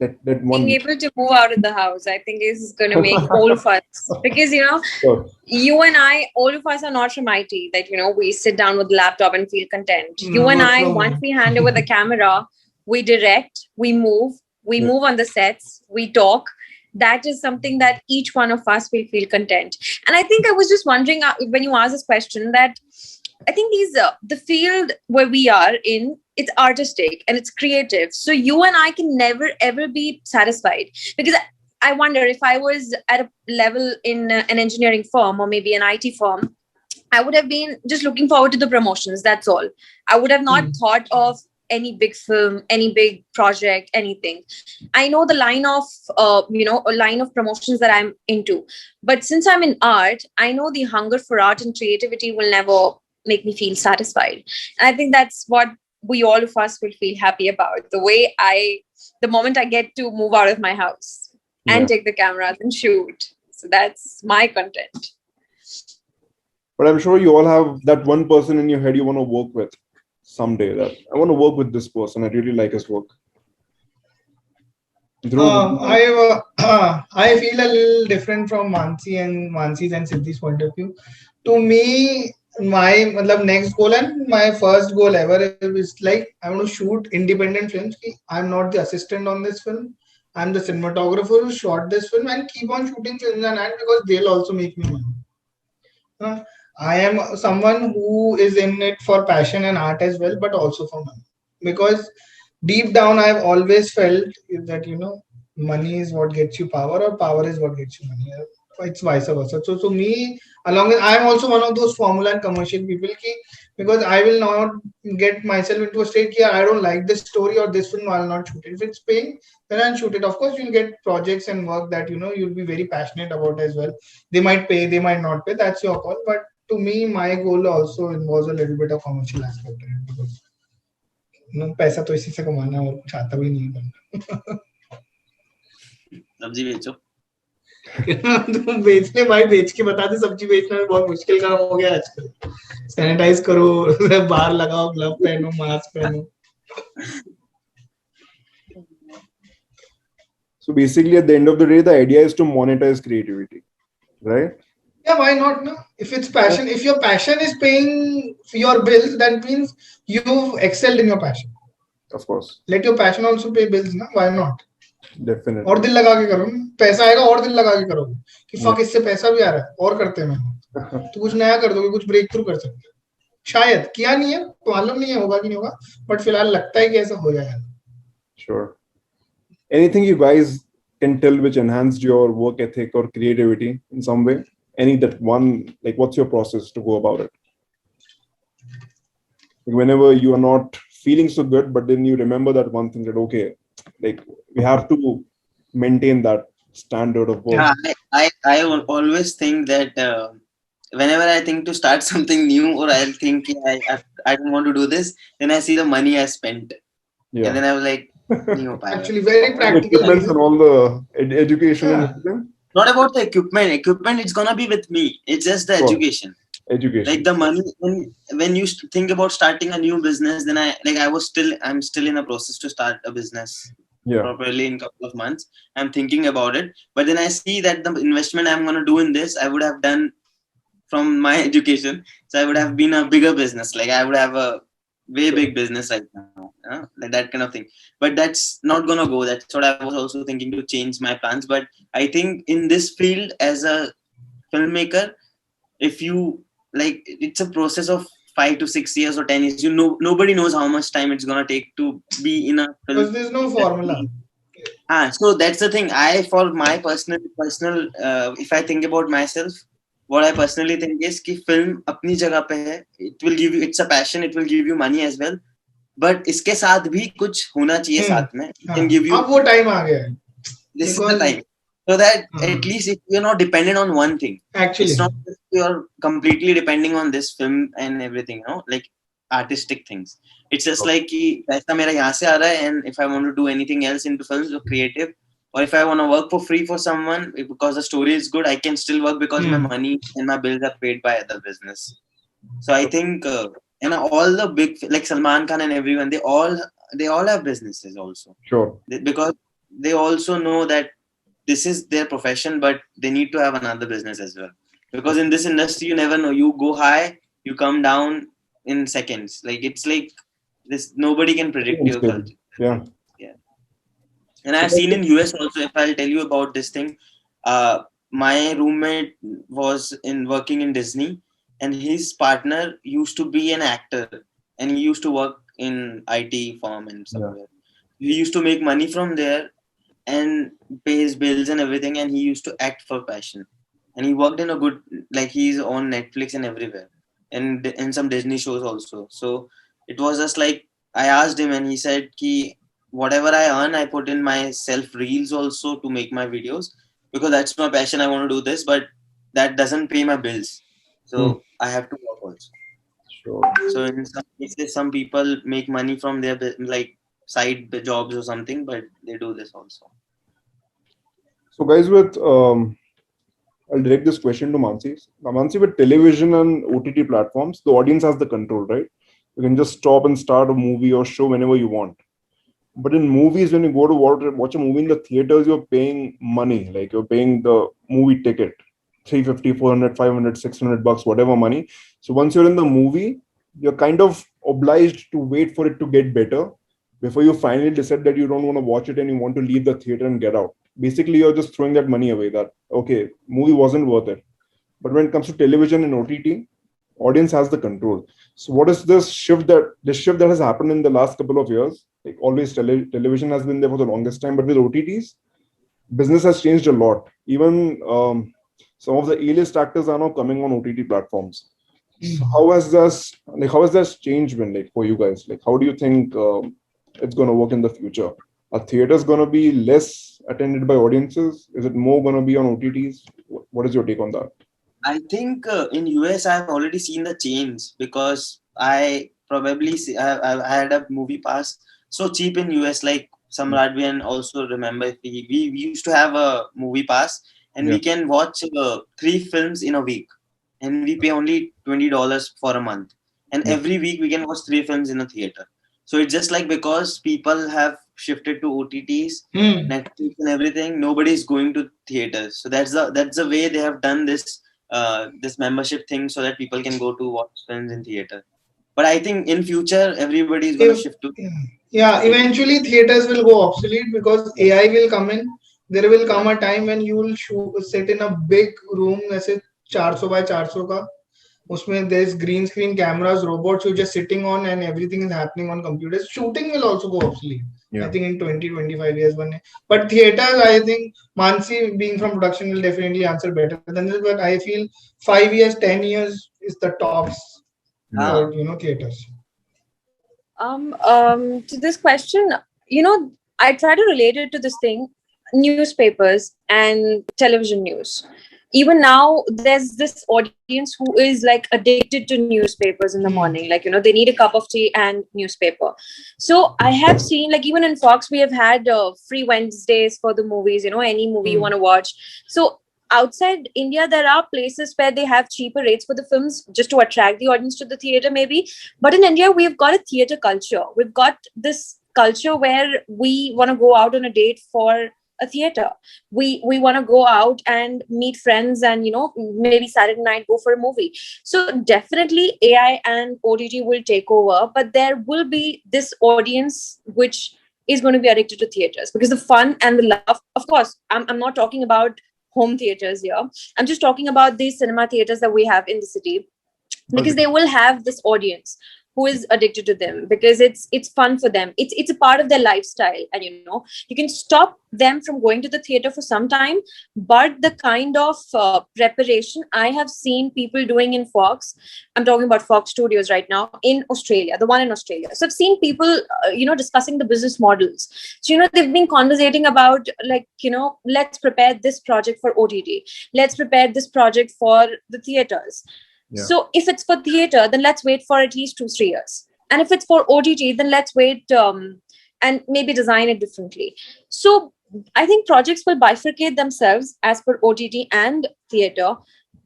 That one. Being able to move out of the house, I think, is going to make all of us, because Sure. you and I, all of us are not from IT that we sit down with the laptop and feel content. You and Work I, from once home. we hand over the camera, we direct, we move on the sets, we talk. That is something that each one of us will feel content. And I think I was just wondering when you asked this question that I think the field where we are in, it's artistic and it's creative. So you and I can never ever be satisfied, because I wonder if I was at a level in an engineering firm or maybe an IT firm, I would have been just looking forward to the promotions. That's all. I would have not thought of any big film, any big project, anything. I know the line of, a line of promotions that I'm into. But since I'm in art, I know the hunger for art and creativity will never make me feel satisfied. And I think that's what we all of us will feel happy about. The moment I get to move out of my house and take the cameras and shoot. So that's my content. But I'm sure you all have that one person in your head you want to work with someday. That I want to work with this person. I really like his work. I feel a little different from Mansi's and Siddhi's point of view. To me, my next goal and my first goal ever is like I want to shoot independent films. I'm not the assistant on this film. I'm the cinematographer who shot this film and keep on shooting films and because they'll also make me money. I am someone who is in it for passion and art as well, but also for money. Because deep down, I've always felt that, money is what gets you power or power is what gets you money. It's vice versa. So to me, along with, I'm also one of those formula and commercial people because I will not get myself into a state where I don't like this story or this film, I'll not shoot it. If it's paying, then I'll shoot it. Of course, you'll get projects and work that, you'll be very passionate about as well. They might pay, they might not pay. That's your call. But to me, my goal also involves a little bit of commercial aspect in it because पैसा तो इसी से कमाना है और कुछ आता भी नहीं बनना सब्जी बेचो तुम बेचने भाई बेच के बता दे सब्जी बेचना भी बहुत मुश्किल काम हो गया आजकल सैनिटाइज करो बाहर लगाओ ग्लव पहनो मास्क पहनो So basically at the end of the day the idea is to monetize creativity, right? Yeah, why not? No? If it's passion, if your passion is paying for your bills, that means you've excelled in your passion. Of course. Let your passion also pay bills, na? Why not? Definitely. और दिल लगा के करो, पैसा आएगा और दिल लगा के करोगे कि फक इससे पैसा भी आ रहा है और करते हैं तो कुछ नया कर दोगे कुछ ब्रेक थ्रू कर सकते हो शायद किया नहीं है तो मालूम नहीं है होगा कि नहीं होगा बट फिलहाल लगता है कि ऐसा हो जाएगा. Sure. Anything you guys can tell which enhanced your work ethic or creativity in some way? Any that one, like what's your process to go about it? Whenever you are not feeling so good, but then you remember that one thing that okay, like we have to maintain that standard of work. Yeah, always think that whenever I think to start something new, or I'll think I don't want to do this, then I see the money I spent, and then I was like, "Nahi ho payega." Actually, very And practical equipments and reason. all the education and Yeah. everything. Not about the equipment. Equipment, it's gonna be with me. It's just the Sure. education. Like Education. the money, when you think about starting a new business, then I'm still in a process to start a business Yeah. properly in a couple of months. I'm thinking about it, but then I see that the investment I'm gonna do in this, I would have done from my education. So I would have been a bigger business. Like I would have a way big business right now, like that kind of thing. But that's not gonna go. That's what I was also thinking to change my plans. But I think in this field as a filmmaker, if you like, it's a process of 5 to 6 years or 10 years. You know, nobody knows how much time it's gonna take to be in a Because film there's no formula. industry. So that's the thing. For my personal, if I think about myself, what I personally think is कि film अपनी जगह पे है. It will give you, it's a passion. It will give you money as well. But इसके साथ भी कुछ होना चाहिए Hmm. साथ में. It हाँ, can give you. अब वो टाइम आ गया है. This is the Because time. So that at least if you're not dependent on one thing, actually, it's not that you're completely depending on this film and everything, like artistic things. It's just like कि पैसा मेरा यहाँ से आ रहा है, and if I want to do anything else into films or creative, or if I want to work for free for someone because the story is good, I can still work because my money and my bills are paid by other business. So I think and all the big like Salman Khan and everyone, they all have businesses also. Sure. Because they also know that this is their profession, but they need to have another business as well. Because in this industry, you never know. You go high, you come down in seconds. Like it's like this. Nobody can predict your Unstable. culture. Yeah. Yeah. And I've seen in US also. If I'll tell you about this thing, my roommate was in working in Disney, and his partner used to be an actor, and he used to work in IT firm and somewhere. He used to make money from there and pay his bills and everything, and he used to act for passion. And he worked in a good, like he's on Netflix and everywhere, and in some Disney shows also. So it was just like I asked him, and he said ki whatever I earn, I put in my self reels also to make my videos, because that's my passion. I want to do this, but that doesn't pay my bills, so I have to work also. Sure. So in some cases, some people make money from their like side jobs or something, but they do this also. So guys, I'll direct this question to Mansi. Now, Mansi, with television and OTT platforms, the audience has the control, right? You can just stop and start a movie or show whenever you want. But in movies, when you go to watch a movie in the theaters, you're paying money, like you're paying the movie ticket, 350, 400, 500, 600 bucks, whatever money. So once you're in the movie, you're kind of obliged to wait for it to get better before you finally decide that you don't want to watch it and you want to leave the theater and get out. Basically, you're just throwing that money away that, okay, movie wasn't worth it. But when it comes to television and OTT, audience has the control. So what is this shift that has happened in the last couple of years? Like always television has been there for the longest time, but with OTTs, business has changed a lot. Even some of the A-list actors are now coming on OTT platforms. So how has this change been like for you guys? Like how do you think it's going to work in the future? Are theaters going to be less attended by audiences? Is it more going to be on OTTs? What is your take on that? I think in US I've already seen the change, because I probably I had a movie pass so cheap in US. Like Samrath and also remember we used to have a movie pass, and we can watch 3 films in a week, and we pay only $20 for a month, and every week we can watch 3 films in a theater. So it's just like because people have shifted to OTTs, Netflix and everything, nobody's going to theaters. So that's the way they have done this membership thing, so that people can go to watch films in theater. But I think in future everybody is going to shift to eventually theaters will go obsolete because AI will come in. There will come a time when you will sit in a big room, ऐसे 400 by 400 का. Usme there's green screen cameras, robots you're just sitting on, and everything is happening on computers. Shooting will also go obsolete. I think in 20-25 years. But theaters, I think Mansi being from production will definitely answer better than this. But I feel 5 years, 10 years is the tops for theaters. To this question, I try to relate it to this thing: newspapers and television news. Even now, there's this audience who is like addicted to newspapers in the morning. Like, they need a cup of tea and newspaper. So I have seen, like, even in Fox, we have had free Wednesdays for the movies, any movie you want to watch. So outside India, there are places where they have cheaper rates for the films just to attract the audience to the theater, maybe. But in India, we've got a theater culture. We've got this culture where we want to go out on a date for a theater. We want to go out and meet friends and, maybe Saturday night go for a movie. So definitely AI and OTT will take over, but there will be this audience which is going to be addicted to theaters because the fun and the love, of course, I'm not talking about home theaters here. I'm just talking about these cinema theaters that we have in the city, because they will have this audience who is addicted to them because it's fun for them. It's a part of their lifestyle, and you can stop them from going to the theater for some time, but the kind of preparation I have seen people doing in Fox, I'm talking about Fox Studios right now in Australia, the one in Australia. So I've seen people discussing the business models. So they've been conversating about, like, let's prepare this project for OTT, let's prepare this project for the theaters. Yeah. So if it's for theater, then let's wait for at least 2-3 years. And if it's for OTT, then let's wait and maybe design it differently. So I think projects will bifurcate themselves as per OTT and theater.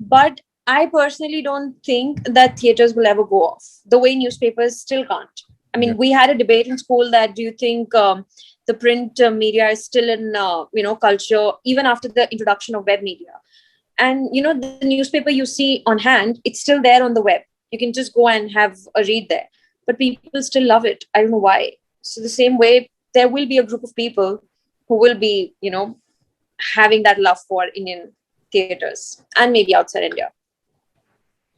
But I personally don't think that theaters will ever go off the way newspapers still can't. I mean, we had a debate in school that do you think the print media is still in, culture even after the introduction of web media? And, the newspaper you see on hand, it's still there on the web. You can just go and have a read there. But people still love it. I don't know why. So the same way, there will be a group of people who will be, having that love for Indian theaters and maybe outside India.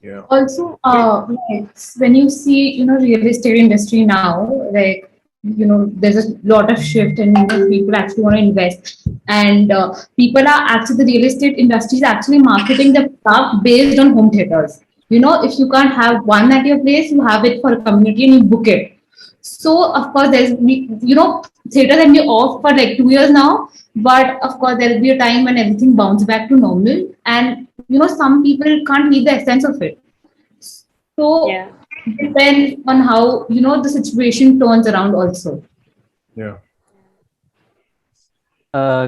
Yeah. Also, like, when you see, real estate industry now, like, there's a lot of shift and people actually want to invest, and people are actually, the real estate industry is actually marketing the stuff based on home theaters. If you can't have one at your place, you have it for a community and you book it. So of course there's, theaters can be off for like 2 years now, but of course there'll be a time when everything bounces back to normal, and some people can't leave the essence of it. So yeah. Depends on how the situation turns around also. Yeah.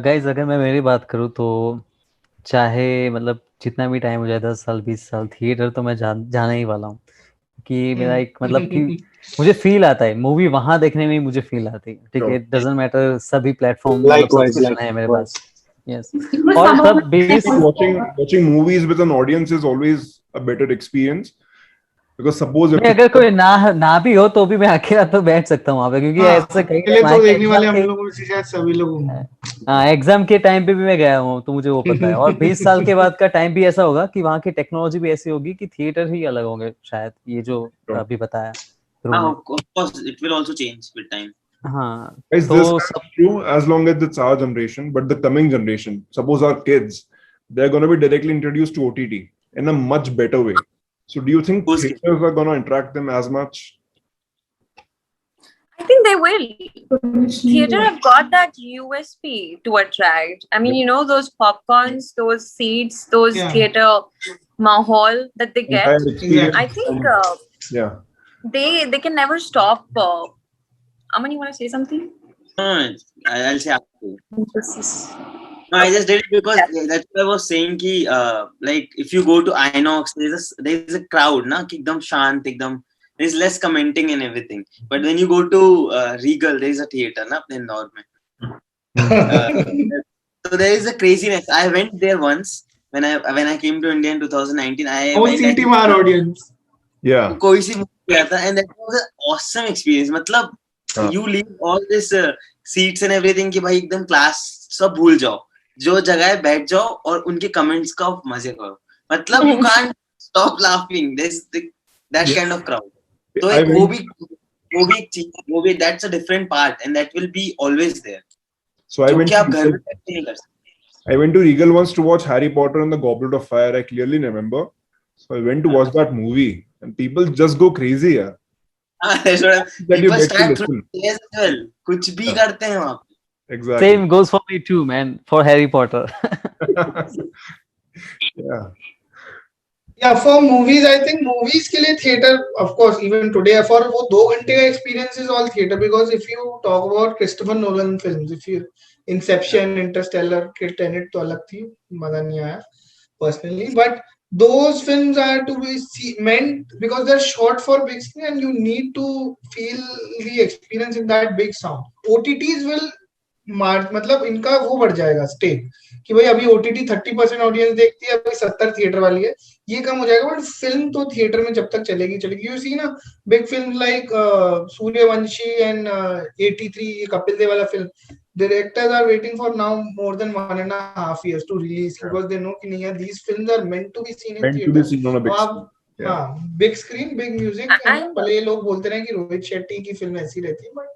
Guys अगर मैं मेरी बात करूँ तो चाहे मतलब जितना भी टाइम हो जाए 10 साल 20 साल थिएटर तो मैं जाना ही वाला हूँ कि मेरा एक मतलब कि मुझे फील आता है मूवी वहां देखने में मुझे फील आती है. ठीक है, इट डजंट मैटर सभी प्लेटफॉर्म सब्सक्रिप्शन है मेरे पास. यस. और तब base watching movies with an audience is always a better experience. Because suppose अगर कोई ना भी हो तो भी मैं अकेला तो बैठ सकता हूँ वहाँ पे, क्योंकि ऐसा कहीं तो देखने वाले हम लोगों में से शायद सभी लोग होंगे. हाँ, एग्जाम के टाइम पे भी मैं गया हूँ तो मुझे वो पता है. और 20 साल के बाद का टाइम भी ऐसा होगा कि वहाँ की टेक्नोलॉजी भी ऐसी होगी कि थिएटर ही अलग होंगे शायद, ये जो अभी बताया. Of course, it will also change with time. हाँ, is this true as long as it's our generation, but the coming generation, suppose our kids, they're going to be directly introduced to OTT in a much better way. So do you think theaters are going to attract them as much? I think they will. Theater have got that USP to attract. I mean, those popcorns, those seats, those theater mahal that they get. I think they can never stop. Aman, you want to say something? No, I'll say after. No, I just did it because that's what I was saying. Ki, like if you go to INOX, there's a crowd, na? Ki ekdam shant, ekdam. There's less commenting and everything. But when you go to Regal, there is a theater, na? In Indore mein. So there is a craziness. I went there once when I came to India in 2019. CT Mar audience. Yeah. कोई सी movie आया था, and that was an awesome experience. मतलब you leave all this seats and everything कि भाई एकदम class सब भूल जाओ, जो जगह है बैठ जाओ और उनके कमेंट्स का मजे करो. मतलब you can't stop laughing. There's that kind of crowd. तो वो भी that's a different part and that will be always there. So I went to Regal once to watch Harry Potter and the Goblet of Fire. I clearly remember. So I went to watch that movie and people just go crazy. Yeah. That's what That you people get to start through listen. as well. कुछ भी Yeah. करते हैं वहाँ पे. Exactly. Same goes for me too, man. For Harry Potter. Yeah. Yeah, for movies, I think movies के लिए theater, of course, even today, for वो 2 घंटे का experience is all theater, because if you talk about Christopher Nolan films, if you Inception, Interstellar, Tenet तो अलग थी, मजा नहीं आया personally, but those films are to be meant because they're shot for big screen and you need to feel the experience in that big sound. OTTs will मतलब इनका वो बढ़ जाएगा स्टेक कि भाई अभी ओटीटी 30% ऑडियंस देखती है, अभी 70 थिएटर वाली है, ये कम हो जाएगा, बट फिल्म तो थिएटर में जब तक चलेगी चलेगी. यू सी ना big film like Suryavanshi and 83, Kapil Dev वाला film, directors are waiting for now more than 1.5 years to release, because they know कि नहीं यार these films are meant to be seen in Meant to theater. be seen on a big अब screen. Yeah. हाँ, big screen big music. And भले ये लोग बोलते रहे कि रोहित शेट्टी की फिल्म ऐसी रहती है, but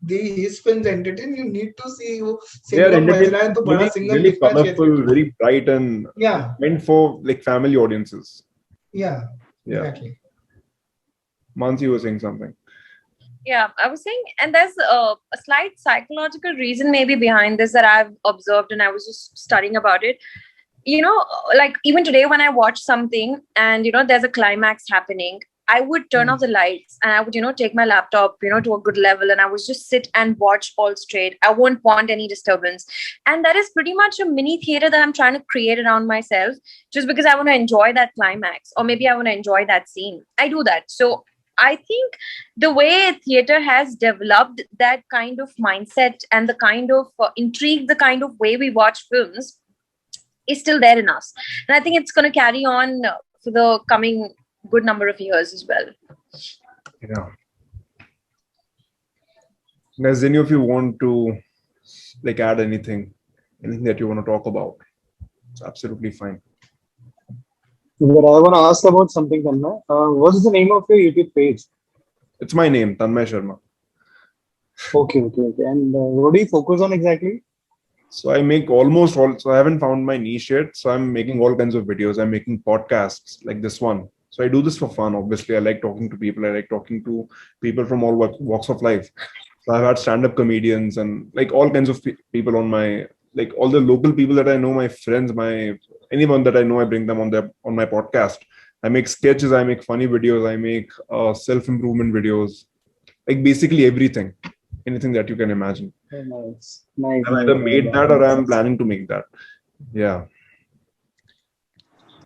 his films entertain. You need to see वो They are सिंघम बज रहा है entertaining, तो बड़ा really, सिंघम really दिखना चाहिए colorful, theater. very bright, and Yeah, meant for like family audiences. yeah, Yeah. exactly. Mansi was saying something. yeah, I was saying, and there's a slight psychological reason maybe behind this that I've observed, and I was just studying about it. You know, like even today when I watch something and there's a climax happening, I would turn off the lights and I would take my laptop to a good level, and I would just sit and watch all straight. I won't want any disturbance, and that is pretty much a mini theater that I'm trying to create around myself, just because I want to enjoy that climax, or maybe I want to enjoy that scene. I do that. So I think the way theater has developed that kind of mindset and the kind of intrigue, the kind of way we watch films is still there in us, and I think it's going to carry on for the coming good number of years as well. Yeah. Does any of you want to like add anything that you want to talk about? It's absolutely fine. But I want to ask about something, Tanmay. What is the name of your YouTube page? It's my name, Tanmay Sharma. Okay. And what do you focus on exactly? So I make almost all. So I haven't found my niche yet. So I'm making all kinds of videos. I'm making podcasts like this one. So I do this for fun. Obviously, I like talking to people. I like talking to people from all walks of life. So I've had stand-up comedians and like all kinds of people on my, like all the local people that I know, my friends, anyone that I know, I bring them on my podcast. I make sketches. I make funny videos. I make self-improvement videos. Like basically everything, anything that you can imagine. Oh, nice. I've either made that or I'm planning to make that. Yeah.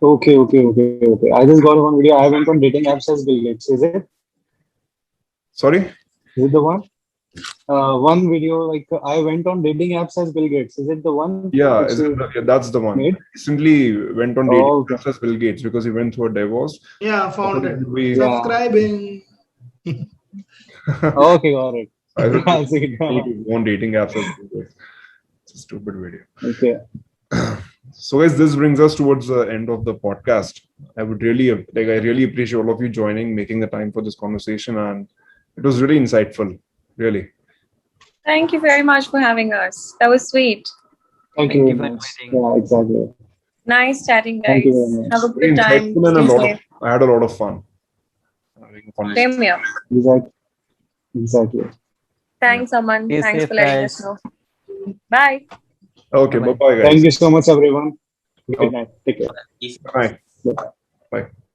Okay. I just got one video. I went on dating apps as Bill Gates. Is it? Sorry? Is it the one? One video like I went on dating apps as Bill Gates. Is it the one? Yeah, which that's the one. made? Recently went on dating Oh, okay. apps as Bill Gates because he went through a divorce. Yeah, found it. We, Yeah. Subscribing. Okay, got it. I was I'll see it now. on dating apps as Bill Gates. It's a stupid video. Okay. So guys, this brings us towards the end of the podcast. I really appreciate all of you joining, making the time for this conversation, and it was really insightful. Really. Thank you very much for having us. That was sweet. Thank you Thank you very for much. inviting. Yeah, exactly. Nice chatting, Thank you very guys. much. Have a Very good time. insightful and Stay safe. I had a lot of fun. Having fun. Same here. Exactly. Thanks, Aman. Stay Thanks safe, for letting guys. us know. Bye. Okay, Bye-bye. bye guys. Thank you so much, everyone. Okay. Good night. Take care. Bye. Bye. Bye.